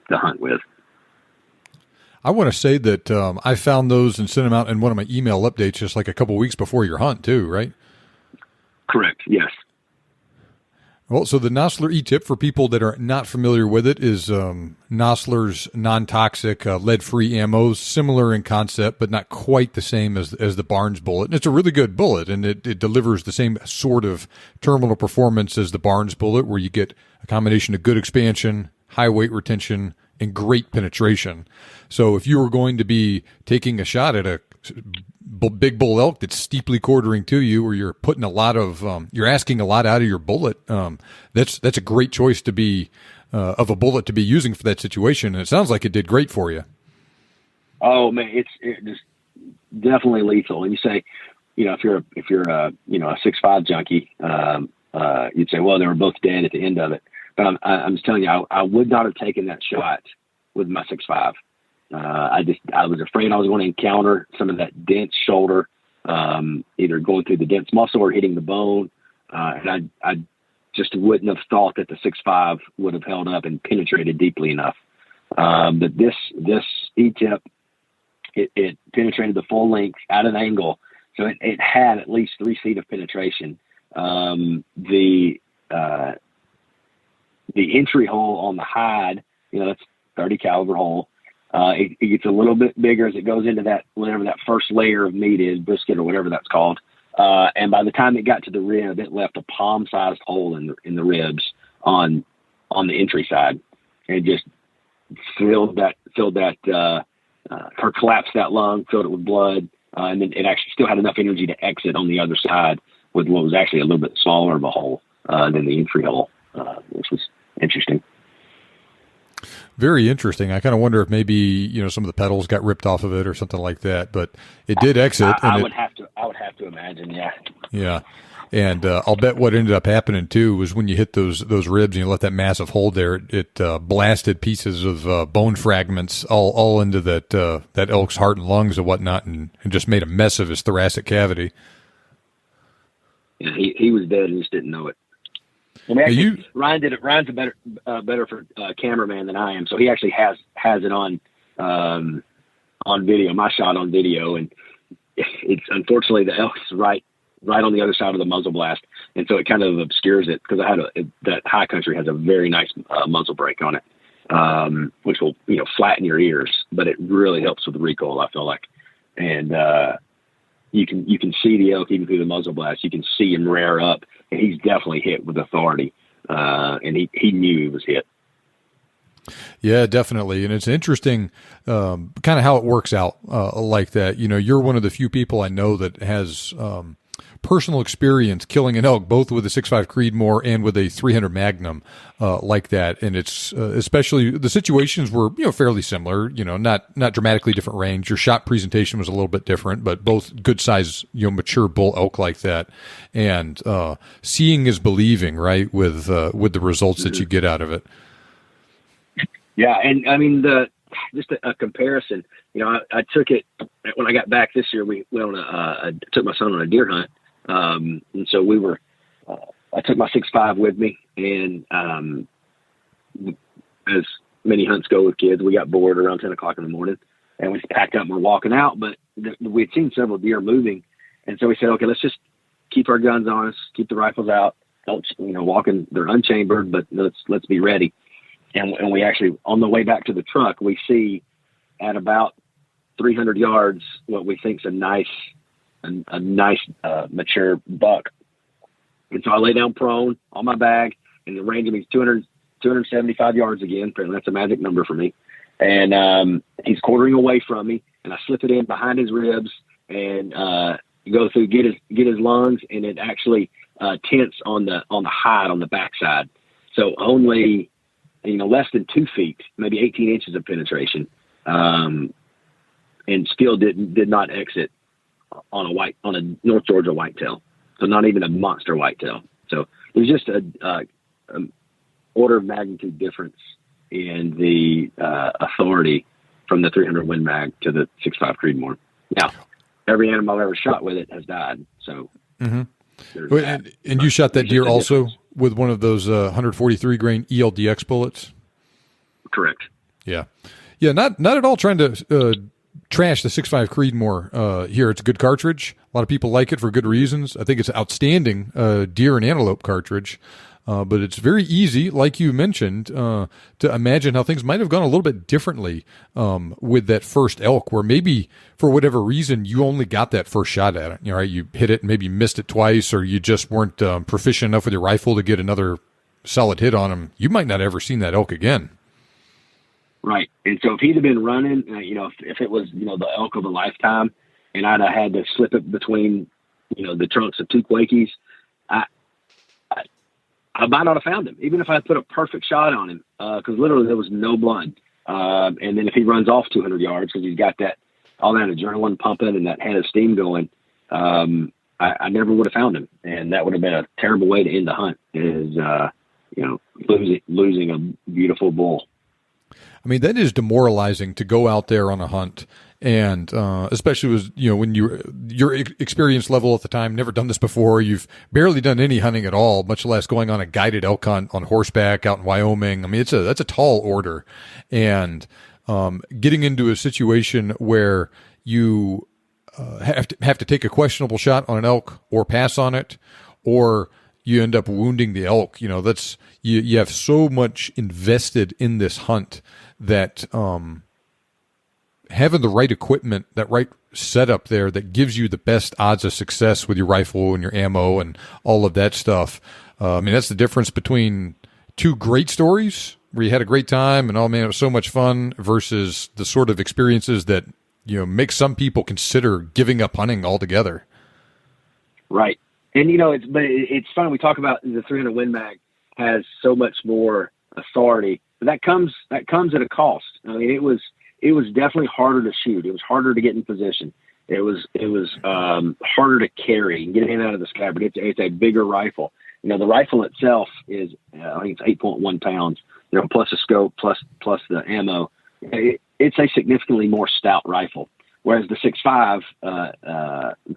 hunt with. I want to say that I found those and sent them out in one of my email updates just like a couple weeks before your hunt too, right? Correct. Yes. Well, so the Nosler E-tip, for people that are not familiar with it, is Nosler's non-toxic lead-free ammo, similar in concept, but not quite the same as the Barnes bullet. And it's a really good bullet, and it delivers the same sort of terminal performance as the Barnes bullet, where you get a combination of good expansion, high weight retention, and great penetration. So if you were going to be taking a shot at a big bull elk that's steeply quartering to you, or you're putting a lot of, you're asking a lot out of your bullet, that's a great choice to be, of a bullet to be using for that situation. And it sounds like it did great for you. Oh man, it's just definitely lethal. And you say, if you're a 6.5 junkie, you'd say, well, they were both dead at the end of it. But I'm just telling you, I would not have taken that shot with my 6.5. I was afraid I was going to encounter some of that dense shoulder, either going through the dense muscle or hitting the bone. And I just wouldn't have thought that the 6.5 would have held up and penetrated deeply enough. But this E-tip, it penetrated the full length at an angle. So it had at least 3 feet of penetration. The entry hole on the hide, that's 30 caliber hole. It gets a little bit bigger as it goes into that, whatever that first layer of meat is, brisket or whatever that's called. And by the time it got to the rib, it left a palm-sized hole in the ribs on the entry side, and just filled that or collapsed that lung, filled it with blood, and then it actually still had enough energy to exit on the other side with what was actually a little bit smaller of a hole than the entry hole, which was interesting. Very interesting. I kind of wonder if maybe, some of the petals got ripped off of it or something like that, but it did exit. I would have to imagine. Yeah. Yeah. And I'll bet what ended up happening too was when you hit those ribs and you let that massive hole there, it blasted pieces of bone fragments all into that elk's heart and lungs and whatnot, and just made a mess of his thoracic cavity. Yeah, he was dead and just didn't know it. And actually, Ryan did it. Ryan's a better for cameraman than I am, so he actually has it on video. My shot on video, and it's unfortunately the elk's right on the other side of the muzzle blast, and so it kind of obscures it because that High Country has a very nice muzzle brake on it, which will flatten your ears, but it really helps with the recoil, I feel like, and you can see the elk even through the muzzle blast. You can see him rear up, and he's definitely hit with authority, and he knew he was hit. Yeah, definitely. And it's interesting kind of how it works out like that. You're one of the few people I know that has personal experience killing an elk, both with a 6.5 Creedmoor and with a 300 Magnum like that. And it's especially the situations were, fairly similar, not dramatically different range. Your shot presentation was a little bit different, but both good size, mature bull elk like that. And seeing is believing, right, with the results that you get out of it. Yeah. And I mean, just a comparison, I took it when I got back this year. We went on I took my son on a deer hunt. And so I took my 6.5 with me, and as many hunts go with kids, we got bored around 10 o'clock in the morning. and we packed up and we're walking out, but we had seen several deer moving. And so we said, okay, let's just keep our guns on us, keep the rifles out. Don't, walking, they're unchambered, but let's be ready. And we actually, on the way back to the truck, we see at about 300 yards, what we think is a nice mature buck. And so I lay down prone on my bag, and the range of me is 275 yards again. Apparently that's a magic number for me. And he's quartering away from me, and I slip it in behind his ribs and go through, get his lungs, and it actually tense on the hide on the backside. So only, less than 2 feet, maybe 18 inches of penetration, and still did not exit on a North Georgia whitetail. So not even a monster whitetail. So there's just a order of magnitude difference in the authority from the 300 Win Mag to the 6.5 Creedmoor. Now, every animal I've ever shot with it has died. So, and you shot that deer also with one of those 143 grain ELDX bullets? Correct. Yeah. Not at all trying to trash the 6.5 Creedmoor here. It's a good cartridge. A lot of people like it for good reasons. I think it's an outstanding deer and antelope cartridge. But it's very easy, like you mentioned, to imagine how things might have gone a little bit differently with that first elk, where maybe for whatever reason you only got that first shot at it. Right? You hit it and maybe missed it twice, or you just weren't proficient enough with your rifle to get another solid hit on him. You might not ever seen that elk again. Right. And so if he'd have been running, if it was, the elk of a lifetime, and I'd have had to slip it between, the trunks of two Quakies, I might not have found him, even if I put a perfect shot on him, because literally there was no blood. And then if he runs off 200 yards, because he's got all that adrenaline pumping and that head of steam going, I never would have found him. And that would have been a terrible way to end the hunt, is, losing a beautiful bull. I mean, that is demoralizing to go out there on a hunt, and especially when your experience level at the time, never done this before, you've barely done any hunting at all, much less going on a guided elk hunt on horseback out in Wyoming. I mean, that's a tall order, and getting into a situation where you have to take a questionable shot on an elk or pass on it, or you end up wounding the elk. That's you have so much invested in this hunt that having the right equipment, that right setup there, that gives you the best odds of success with your rifle and your ammo and all of that stuff. I mean, that's the difference between two great stories where you had a great time and, oh man, it was so much fun, versus the sort of experiences that, make some people consider giving up hunting altogether. Right. And, it's fun. We talk about the 300 Win Mag has so much more authority, but that comes at a cost. I mean, it was definitely harder to shoot. It was harder to get in position. It was harder to carry and get it in and out of the scabbard. It's a bigger rifle. The rifle itself is, I think it's 8.1 pounds, plus a scope, plus the ammo. It's a significantly more stout rifle. Whereas the 6.5 that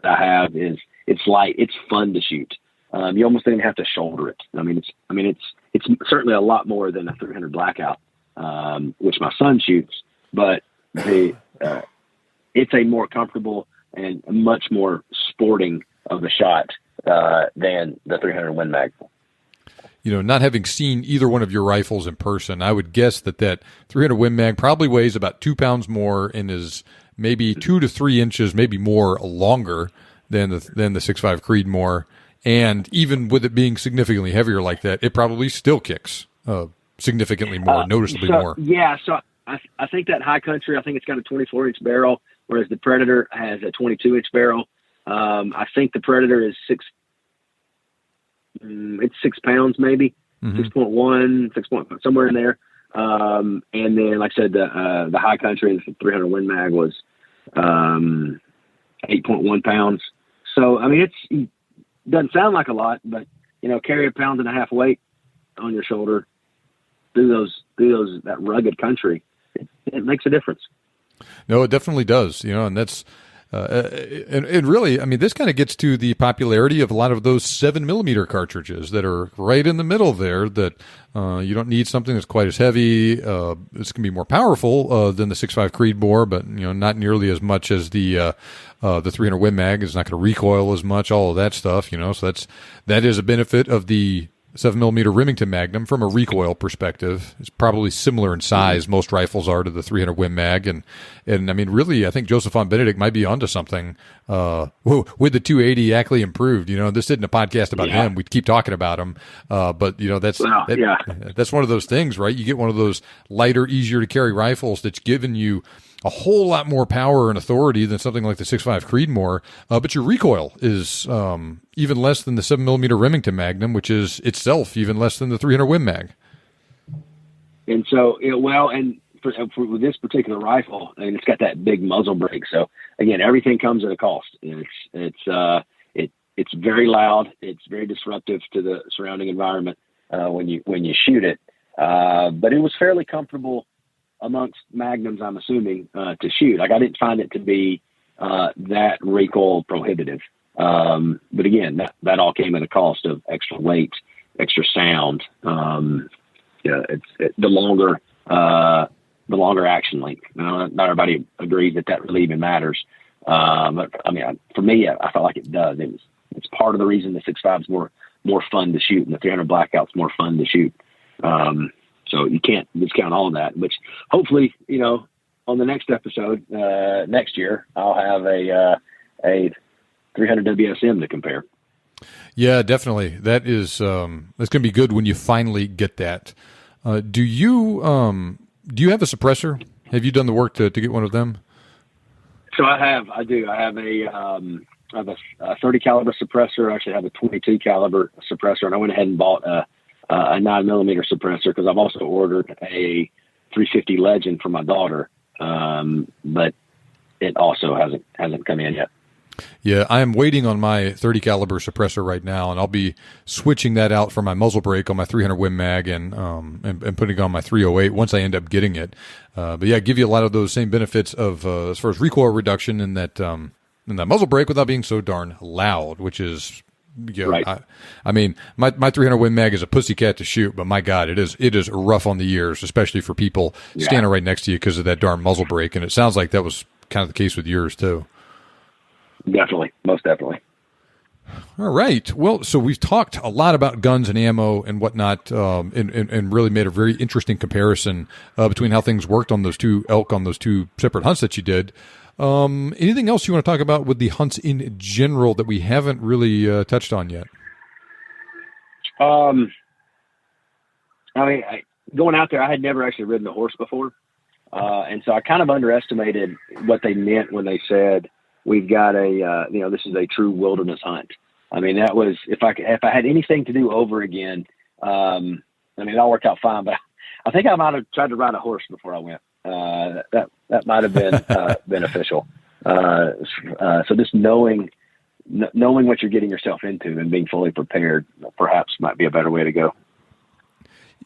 I have it's light. It's fun to shoot. You almost didn't have to shoulder it. It's certainly a lot more than a 300 Blackout, which my son shoots, but it's a more comfortable and much more sporting of a shot than the 300 Win Mag. Not having seen either one of your rifles in person, I would guess that 300 Win Mag probably weighs about 2 pounds more and is maybe 2 to 3 inches, maybe more longer than the 6.5 Creedmoor. And even with it being significantly heavier like that, it probably still kicks significantly more, noticeably more. Yeah, so I think that High Country, I think it's got a 24-inch barrel, whereas the Predator has a 22-inch barrel. I think the Predator is 6 pounds maybe, 6.1, 6.5, somewhere in there. And then, like I said, the High Country, the 300 Win Mag was 8.1 pounds. So, I mean, it doesn't sound like a lot, but, carry 1.5 pounds weight on your shoulder through that rugged country, it makes a difference. No, it definitely does. And that's And really, I mean, this kind of gets to the popularity of a lot of those 7mm cartridges that are right in the middle there. That you don't need something that's quite as heavy. It's going to be more powerful than the 6.5 Creedmoor, but not nearly as much as the 300 Win Mag. It's not going to recoil as much. All of that stuff, So that is a benefit of the 7mm Remington Magnum from a recoil perspective. It's probably similar in size. Most rifles are to the 300 Win Mag. And I mean, really, I think Joseph von Benedict might be onto something with the 280 actually improved. This isn't a podcast about him. We keep talking about him. But, that's one of those things, right? You get one of those lighter, easier to carry rifles that's given you a whole lot more power and authority than something like the 6.5 Creedmoor, but your recoil is even less than the 7mm Remington Magnum, which is itself even less than the 300 Win Mag. And so, for this particular rifle, and it's got that big muzzle brake. So again, everything comes at a cost. It's very loud. It's very disruptive to the surrounding environment when you shoot it. But it was fairly comfortable amongst magnums, I'm assuming, to shoot. Like, I didn't find it to be that recoil prohibitive. But again, that all came at a cost of extra weight, extra sound. The longer action length. Not everybody agrees that really even matters. But I mean, for me, I felt like it does. It's part of the reason the 6.5 is more fun to shoot, and the 300 Blackout's more fun to shoot. So you can't discount all of that, which hopefully, on the next episode, next year, I'll have a 300 WSM to compare. Yeah, definitely. That is, that's going to be good when you finally get that. Do you have a suppressor? Have you done the work to get one of them? So I do. I have a 30 caliber suppressor. I actually have a 22 caliber suppressor, and I went ahead and bought a 9mm suppressor because I've also ordered a 350 Legend for my daughter, but it also hasn't come in yet. Yeah, I am waiting on my 30 caliber suppressor right now, and I'll be switching that out for my muzzle brake on my 300 Win Mag and putting it on my 308 once I end up getting it. But yeah, give you a lot of those same benefits of as far as recoil reduction in that muzzle brake without being so darn loud, which is. Yeah, right. I mean, my 300 Win Mag is a pussycat to shoot, but my God, it is rough on the ears, especially for people standing right next to you because of that darn muzzle brake. And it sounds like that was kind of the case with yours too. Definitely, most definitely. All right. Well, so we've talked a lot about guns and ammo and whatnot, and really made a very interesting comparison between how things worked on those two elk on those two separate hunts that you did. Anything else you want to talk about with the hunts in general that we haven't really touched on yet? I mean, going out there, I had never actually ridden a horse before. And so I kind of underestimated what they meant when they said, we've got this is a true wilderness hunt. I mean, that was, if I had anything to do over again, I mean, it all worked out fine, but I think I might've tried to ride a horse before I went. That might have been beneficial. So just knowing what you're getting yourself into and being fully prepared perhaps might be a better way to go.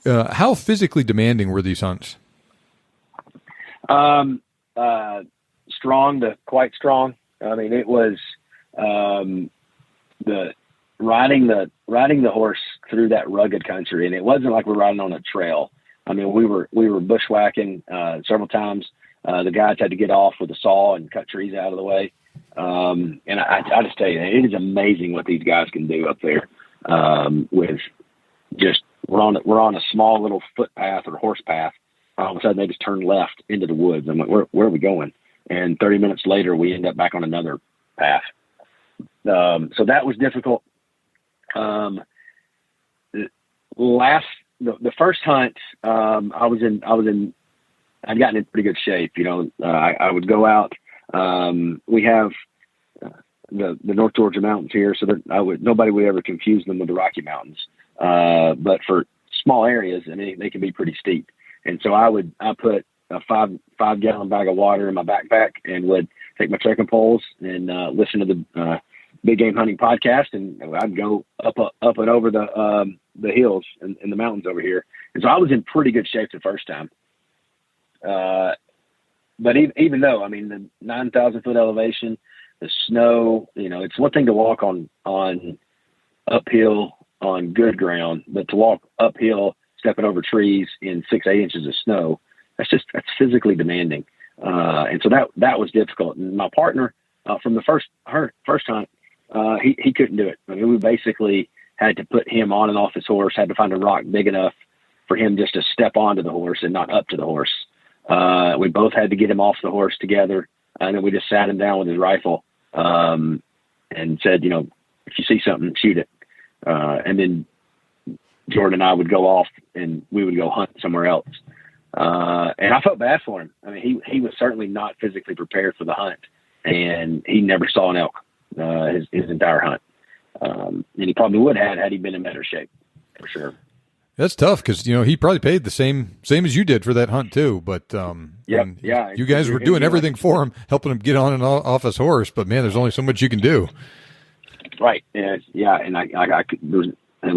How physically demanding were these hunts? Strong to quite strong. I mean, it was the riding the horse through that rugged country, and it wasn't like we're riding on a trail. I mean, we were bushwhacking several times. The guys had to get off with a saw and cut trees out of the way. And I just tell you, it is amazing what these guys can do up there. With just we're on a small little footpath or horse path. All of a sudden, they just turn left into the woods. I'm like, where are we going? And 30 minutes later, we end up back on another path. So that was difficult. The first hunt, I'd gotten in pretty good shape. I would go out. We have the North Georgia mountains here, so that nobody would ever confuse them with the Rocky Mountains. But for small areas, I mean, they can be pretty steep. And so I put a five gallon bag of water in my backpack and would take my trekking poles and listen to the Big Game Hunting podcast, and I'd go up and over the hills and the mountains over here. And so I was in pretty good shape the first time. But even though, I mean, the 9,000 foot elevation, the snow, it's one thing to walk on uphill on good ground, but to walk uphill, stepping over trees in 6-8 inches of snow, that's physically demanding. And so that was difficult. And my partner, from the first hunt, he couldn't do it. I mean, we basically had to put him on and off his horse, had to find a rock big enough for him just to step onto the horse and not up to the horse. We both had to get him off the horse together. And then we just sat him down with his rifle, and said, if you see something, shoot it. And then Jordan and I would go off and we would go hunt somewhere else. And I felt bad for him. I mean, he was certainly not physically prepared for the hunt, and he never saw an elk, his entire hunt. And he probably would have had he been in better shape, for sure. That's tough because, he probably paid the same as you did for that hunt too. But yeah, you guys were doing everything for him, helping him get on and off his horse. But man, there's only so much you can do. Right. Yeah. And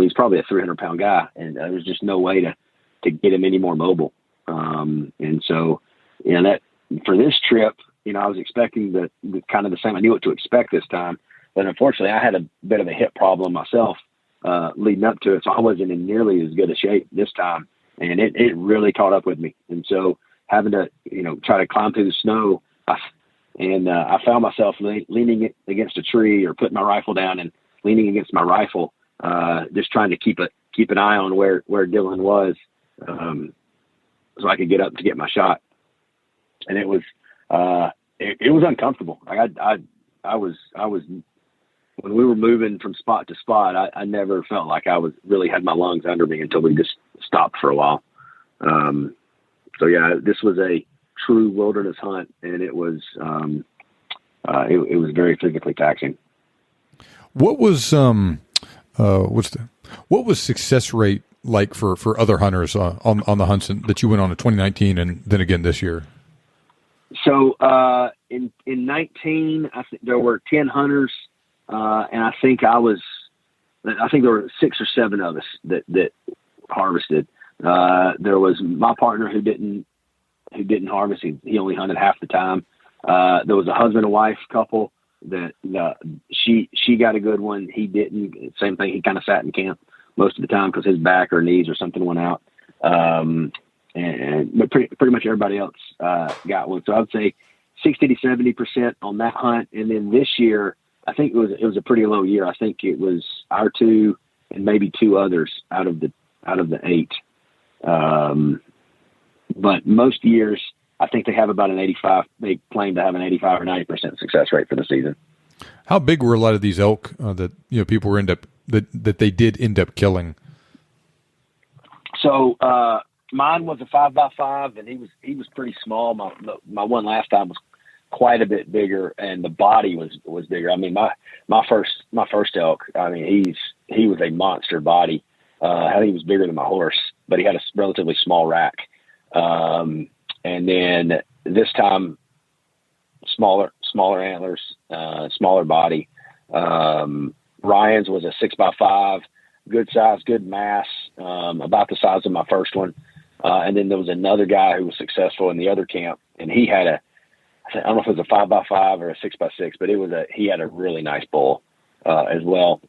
he's probably a 300-pound guy, and there was just no way to get him any more mobile. And so, that for this trip, I was expecting the kind of the same. I knew what to expect this time, but unfortunately, I had a bit of a hip problem myself leading up to it, so I wasn't in nearly as good a shape this time, and it really caught up with me. And so, having to try to climb through the snow, I found myself leaning against a tree or putting my rifle down and leaning against my rifle, just trying to keep an eye on where Dylan was, so I could get up to get my shot. And it was uncomfortable. I was when we were moving from spot to spot, I never felt like I really had my lungs under me until we just stopped for a while. So yeah, this was a true wilderness hunt, and it was very physically taxing. What was success rate like for other hunters on the hunts that you went on in 2019 and then again this year? So in 19, I think there were 10 hunters, and I think there were 6 or 7 of us that harvested. There was my partner who didn't harvest. He only hunted half the time. There was a husband and wife couple that she got a good one. He didn't. Same thing. He kind of sat in camp most of the time because his back or knees or something went out. But pretty much everybody else got one. So I would say 60 to 70% on that hunt. And then this year, I think it was a pretty low year. I think it was our 2 and maybe 2 others out of the 8. But most years, I think they have about an 85. They claim to have an 85 or 90% success rate for the season. How big were a lot of these elk that people were that they did end up killing? So mine was a 5x5, and he was pretty small. My one last time was quite a bit bigger, and the body was bigger. I mean, my first elk. I mean, he was a monster body. I think he was bigger than my horse, but he had a relatively small rack. And then this time, smaller antlers, smaller body. Ryan's was a 6x5, good size, good mass, about the size of my first one. And then there was another guy who was successful in the other camp, and he had I don't know if it was a 5x5 or a 6x6, but he had a really nice bull, as well.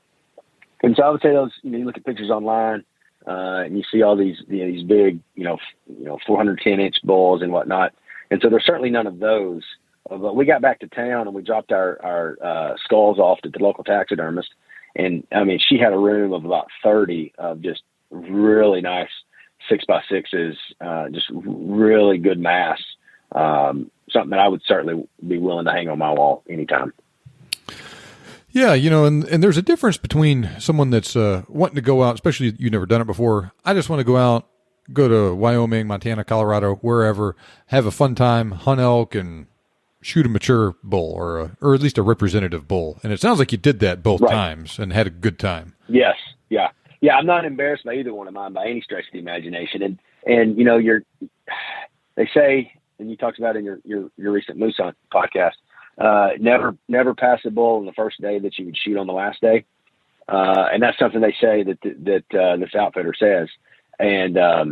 And so I would say those, you look at pictures online, and you see all these big, 410-inch bulls and whatnot. And so there's certainly none of those. But we got back to town and we dropped our skulls off to the local taxidermist. And I mean, she had a room of about 30 of just really nice 6x6s, just really good mass. Something that I would certainly be willing to hang on my wall anytime. Yeah, and there's a difference between someone that's wanting to go out, especially you've never done it before. I just want to go out, go to Wyoming, Montana, Colorado, wherever, have a fun time, hunt elk, and shoot a mature bull or at least a representative bull. And it sounds like you did that both times and had a good time. Yes, yeah. I'm not embarrassed by either one of mine by any stretch of the imagination. And they say, and you talked about in your recent moose hunt podcast, never pass a bull on the first day that you would shoot on the last day. And that's something they say that this outfitter says. And, I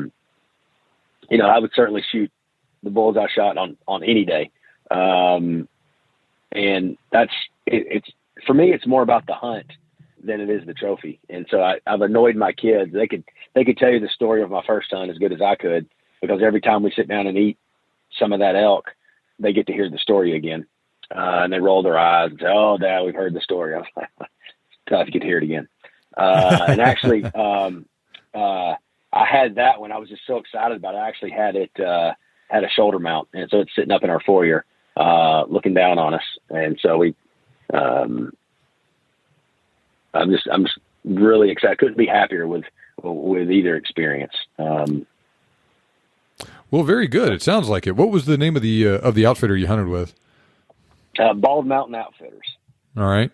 would certainly shoot the bulls I shot on any day. And it's for me, it's more about the hunt than it is the trophy. And so I've annoyed my kids. They could tell you the story of my first hunt as good as I could, because every time we sit down and eat some of that elk, they get to hear the story again. And they roll their eyes and say, "Oh, Dad, we've heard the story." I was like, "Tough to get to hear it again." And actually, I had that one. I was just so excited about it. I actually had it, had a shoulder mount. And so it's sitting up in our foyer, looking down on us. And so I'm just really excited. Couldn't be happier with either experience. Well, very good. It sounds like it. What was the name of the outfitter you hunted with? Bald Mountain Outfitters. All right.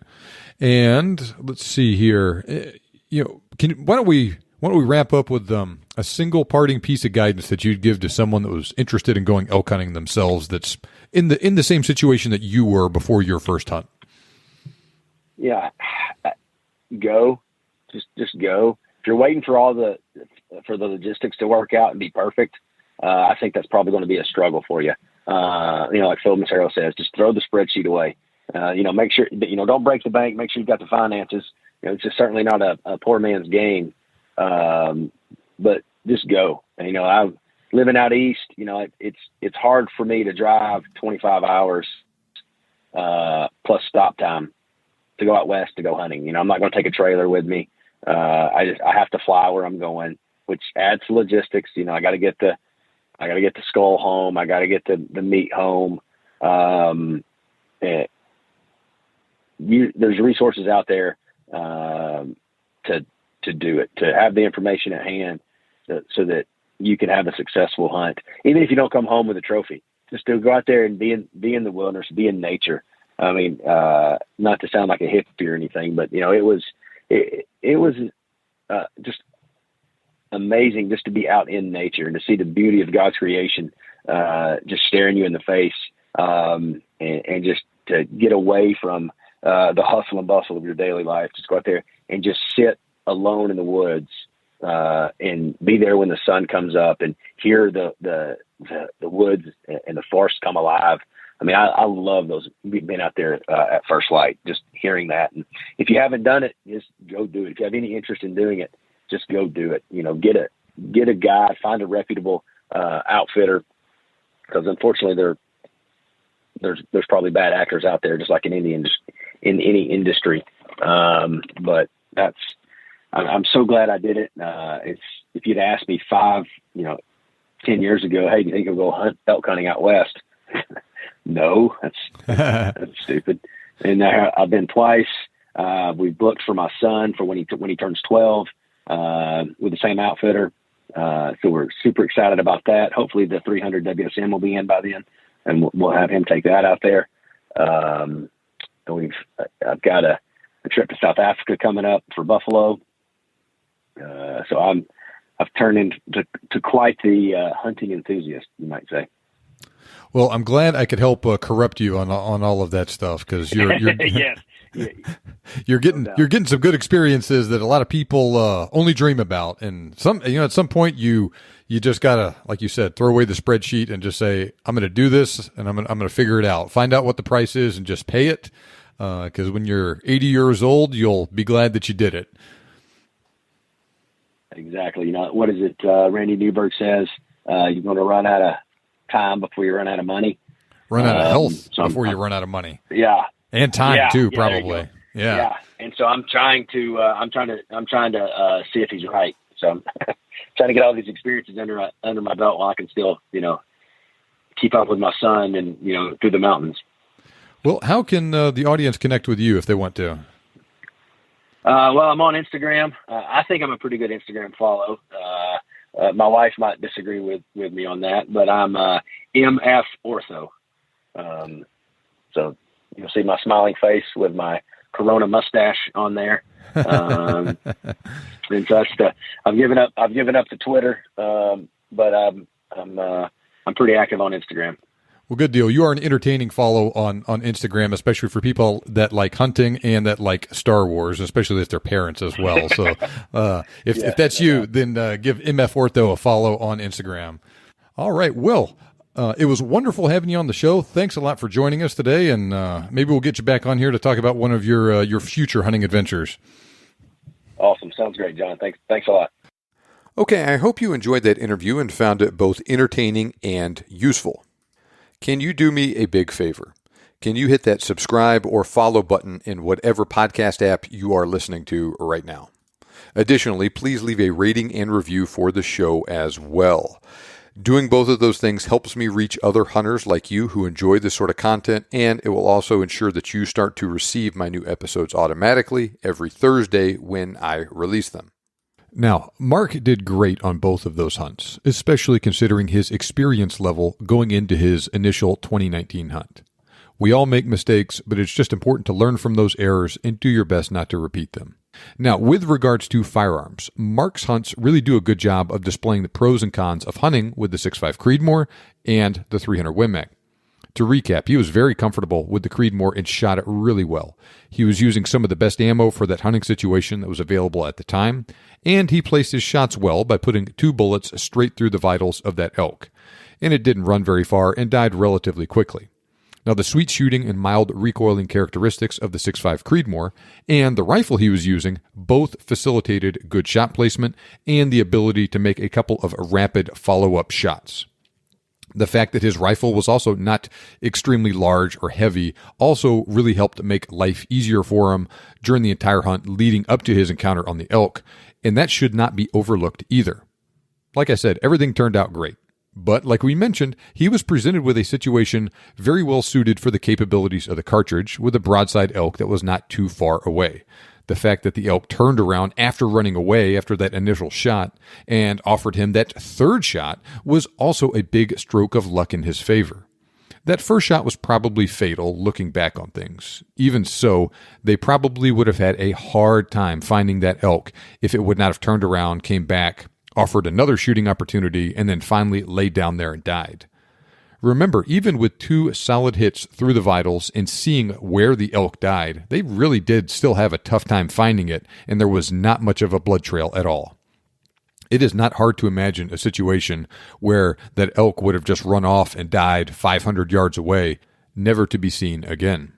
And let's see here. Why don't we wrap up with a single parting piece of guidance that you'd give to someone that was interested in going elk hunting themselves, that's in the same situation that you were before your first hunt? Yeah, go. Just go. If you're waiting for for the logistics to work out and be perfect, I think that's probably going to be a struggle for you. Like Phil Massaro says, just throw the spreadsheet away. Make sure that, don't break the bank. Make sure you've got the finances. It's just certainly not a poor man's game. But just go. And, I'm living out east. It's hard for me to drive 25 hours plus stop time to go out west to go hunting. I'm not going to take a trailer with me. I have to fly where I'm going, which adds to logistics. I got to get the skull home. I got to get the meat home. There's resources out there to do it, to have the information at hand so that you can have a successful hunt. Even if you don't come home with a trophy, just to go out there and be in the wilderness, be in nature. I mean, not to sound like a hippie or anything, but it was just amazing just to be out in nature and to see the beauty of God's creation, just staring you in the face, and just to get away from the hustle and bustle of your daily life. Just go out there and just sit alone in the woods, and be there when the sun comes up and hear the woods and the forest come alive. I mean, I love those, being out there at first light, just hearing that. And if you haven't done it, just go do it. If you have any interest in doing it, just go do it. Get a guide, find a reputable outfitter, because unfortunately there's probably bad actors out there, just like in any industry. But I'm so glad I did it. If you'd asked me 10 years ago, hey, do you think I'll go elk hunting out west? No, that's stupid. And I've been twice. We booked for my son for when he turns 12, with the same outfitter. So we're super excited about that. Hopefully the 300 WSM will be in by then, and we'll have him take that out there. And I've got a trip to South Africa coming up for buffalo. So I've turned into quite the hunting enthusiast, you might say. Well, I'm glad I could help corrupt you on all of that stuff, because you're yes. you're getting some good experiences that a lot of people only dream about. And at some point you just gotta, like you said, throw away the spreadsheet and just say, I'm going to do this, and I'm going to figure it out. Find out what the price is and just pay it. Because when you're 80 years old, you'll be glad that you did it. Exactly. What is it? Randy Newberg says, you're going to run out of time before you run out of money. Run out of health before you run out of money. Yeah. And time too, probably. Yeah. And so I'm trying to see if he's right. So I'm trying to get all these experiences under my belt while I can still, keep up with my son and, through the mountains. Well, how can the audience connect with you if they want to? Well, I'm on Instagram. I think I'm a pretty good Instagram follow. My wife might disagree with me on that, but I'm MF Ortho. So you'll see my smiling face with my Corona mustache on there. And so I've given up the Twitter, but I'm pretty active on Instagram. Well, good deal. You are an entertaining follow on Instagram, especially for people that like hunting and that like Star Wars, especially if they're parents as well. So if that's you, then give MF Ortho a follow on Instagram. All right. Well, It was wonderful having you on the show. Thanks a lot for joining us today, and maybe we'll get you back on here to talk about one of your future hunting adventures. Awesome. Sounds great, John. Thanks a lot. Okay, I hope you enjoyed that interview and found it both entertaining and useful. Can you do me a big favor? Can you hit that subscribe or follow button in whatever podcast app you are listening to right now? Additionally, please leave a rating and review for the show as well. Doing both of those things helps me reach other hunters like you who enjoy this sort of content, and it will also ensure that you start to receive my new episodes automatically every Thursday when I release them. Now, Mark did great on both of those hunts, especially considering his experience level going into his initial 2019 hunt. We all make mistakes, but it's just important to learn from those errors and do your best not to repeat them. Now, with regards to firearms, Mark's hunts really do a good job of displaying the pros and cons of hunting with the 6.5 Creedmoor and the 300 Win Mag. To recap, he was very comfortable with the Creedmoor and shot it really well. He was using some of the best ammo for that hunting situation that was available at the time, and he placed his shots well by putting 2 bullets straight through the vitals of that elk. And it didn't run very far and died relatively quickly. Now, the sweet shooting and mild recoiling characteristics of the 6.5 Creedmoor and the rifle he was using both facilitated good shot placement and the ability to make a couple of rapid follow-up shots. The fact that his rifle was also not extremely large or heavy also really helped make life easier for him during the entire hunt leading up to his encounter on the elk, and that should not be overlooked either. Like I said, everything turned out great. But like we mentioned, he was presented with a situation very well suited for the capabilities of the cartridge with a broadside elk that was not too far away. The fact that the elk turned around after running away after that initial shot and offered him that third shot was also a big stroke of luck in his favor. That first shot was probably fatal looking back on things. Even so, they probably would have had a hard time finding that elk if it would not have turned around, came back, offered another shooting opportunity, and then finally laid down there and died. Remember, even with 2 solid hits through the vitals and seeing where the elk died, they really did still have a tough time finding it, and there was not much of a blood trail at all. It is not hard to imagine a situation where that elk would have just run off and died 500 yards away, never to be seen again.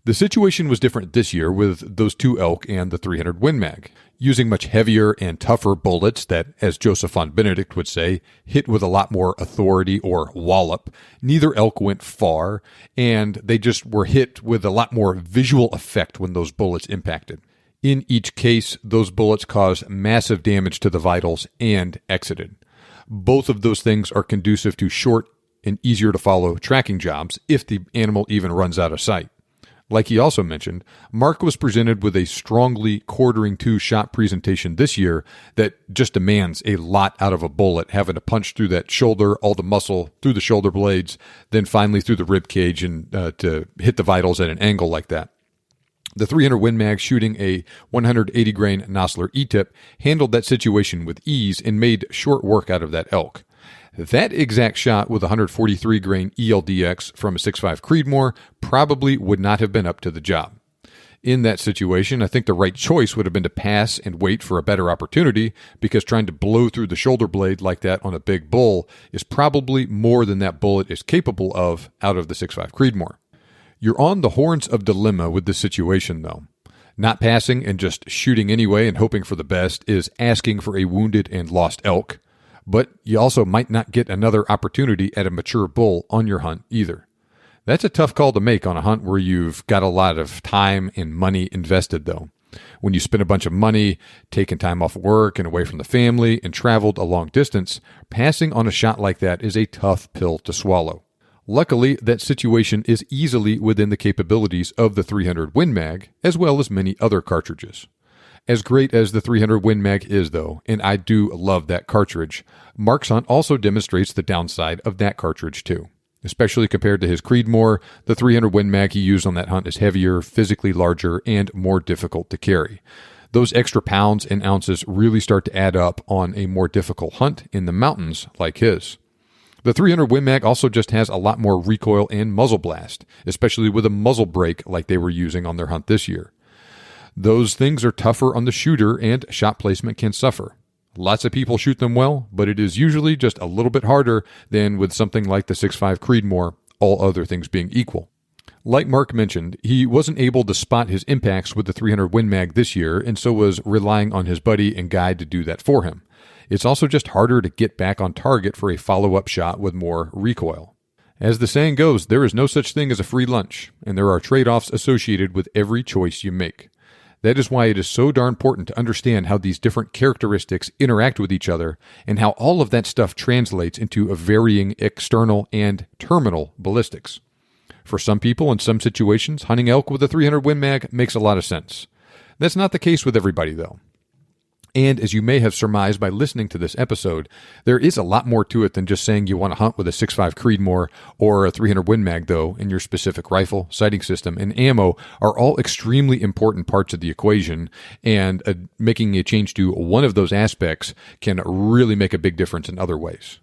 The situation was different this year with those 2 elk and the 300 Win Mag. Using much heavier and tougher bullets that, as Joseph von Benedict would say, hit with a lot more authority or wallop, neither elk went far, and they just were hit with a lot more visual effect when those bullets impacted. In each case, those bullets caused massive damage to the vitals and exited. Both of those things are conducive to short and easier to follow tracking jobs if the animal even runs out of sight. Like he also mentioned, Mark was presented with a strongly quartering 2 shot presentation this year that just demands a lot out of a bullet, having to punch through that shoulder, all the muscle through the shoulder blades, then finally through the rib cage and to hit the vitals at an angle like that. The 300 Win Mag shooting a 180 grain Nosler E-tip handled that situation with ease and made short work out of that elk. That exact shot with a 143 grain ELDX from a 6.5 Creedmoor probably would not have been up to the job. In that situation, I think the right choice would have been to pass and wait for a better opportunity, because trying to blow through the shoulder blade like that on a big bull is probably more than that bullet is capable of out of the 6.5 Creedmoor. You're on the horns of dilemma with this situation, though. Not passing and just shooting anyway and hoping for the best is asking for a wounded and lost elk. But you also might not get another opportunity at a mature bull on your hunt either. That's a tough call to make on a hunt where you've got a lot of time and money invested, though. When you spend a bunch of money, taking time off work and away from the family, and traveled a long distance, passing on a shot like that is a tough pill to swallow. Luckily, that situation is easily within the capabilities of the 300 Win Mag, as well as many other cartridges. As great as the 300 Win Mag is, though, and I do love that cartridge, Mark's hunt also demonstrates the downside of that cartridge too. Especially compared to his Creedmoor, the 300 Win Mag he used on that hunt is heavier, physically larger, and more difficult to carry. Those extra pounds and ounces really start to add up on a more difficult hunt in the mountains like his. The 300 Win Mag also just has a lot more recoil and muzzle blast, especially with a muzzle brake like they were using on their hunt this year. Those things are tougher on the shooter, and shot placement can suffer. Lots of people shoot them well, but it is usually just a little bit harder than with something like the 6.5 Creedmoor, all other things being equal. Like Mark mentioned, he wasn't able to spot his impacts with the 300 Win Mag this year, and so was relying on his buddy and guide to do that for him. It's also just harder to get back on target for a follow-up shot with more recoil. As the saying goes, there is no such thing as a free lunch, and there are trade-offs associated with every choice you make. That is why it is so darn important to understand how these different characteristics interact with each other and how all of that stuff translates into a varying external and terminal ballistics. For some people in some situations, hunting elk with a 300 Win Mag makes a lot of sense. That's not the case with everybody, though. And as you may have surmised by listening to this episode, there is a lot more to it than just saying you want to hunt with a 6.5 Creedmoor or a 300 Win Mag, though, and your specific rifle, sighting system, and ammo are all extremely important parts of the equation, and making a change to one of those aspects can really make a big difference in other ways.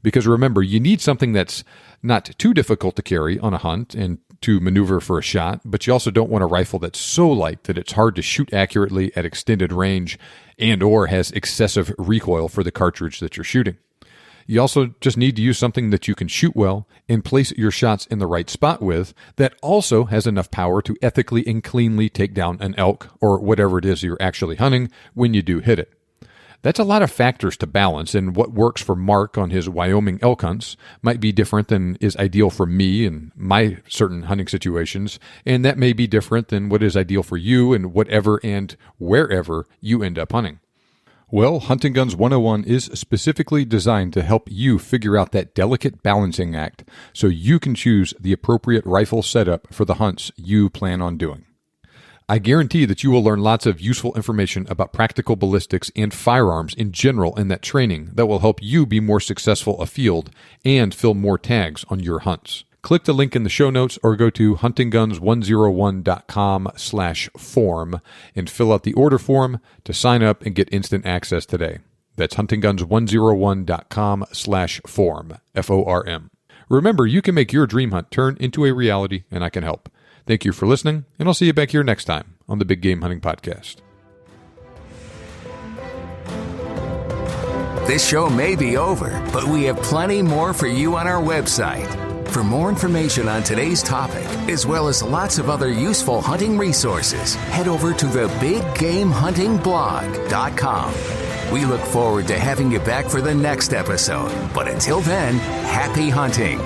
Because remember, you need something that's not too difficult to carry on a hunt and to maneuver for a shot, but you also don't want a rifle that's so light that it's hard to shoot accurately at extended range and or has excessive recoil for the cartridge that you're shooting. You also just need to use something that you can shoot well and place your shots in the right spot with that also has enough power to ethically and cleanly take down an elk or whatever it is you're actually hunting when you do hit it. That's a lot of factors to balance, and what works for Mark on his Wyoming elk hunts might be different than is ideal for me in my certain hunting situations, and that may be different than what is ideal for you in whatever and wherever you end up hunting. Well, Hunting Guns 101 is specifically designed to help you figure out that delicate balancing act so you can choose the appropriate rifle setup for the hunts you plan on doing. I guarantee that you will learn lots of useful information about practical ballistics and firearms in general in that training that will help you be more successful afield and fill more tags on your hunts. Click the link in the show notes or go to huntingguns101.com/form and fill out the order form to sign up and get instant access today. That's huntingguns101.com/form, F-O-R-M. Remember, you can make your dream hunt turn into a reality, and I can help. Thank you for listening, and I'll see you back here next time on the Big Game Hunting Podcast. This show may be over, but we have plenty more for you on our website. For more information on today's topic, as well as lots of other useful hunting resources, head over to the BigGameHuntingBlog.com. We look forward to having you back for the next episode. But until then, happy hunting.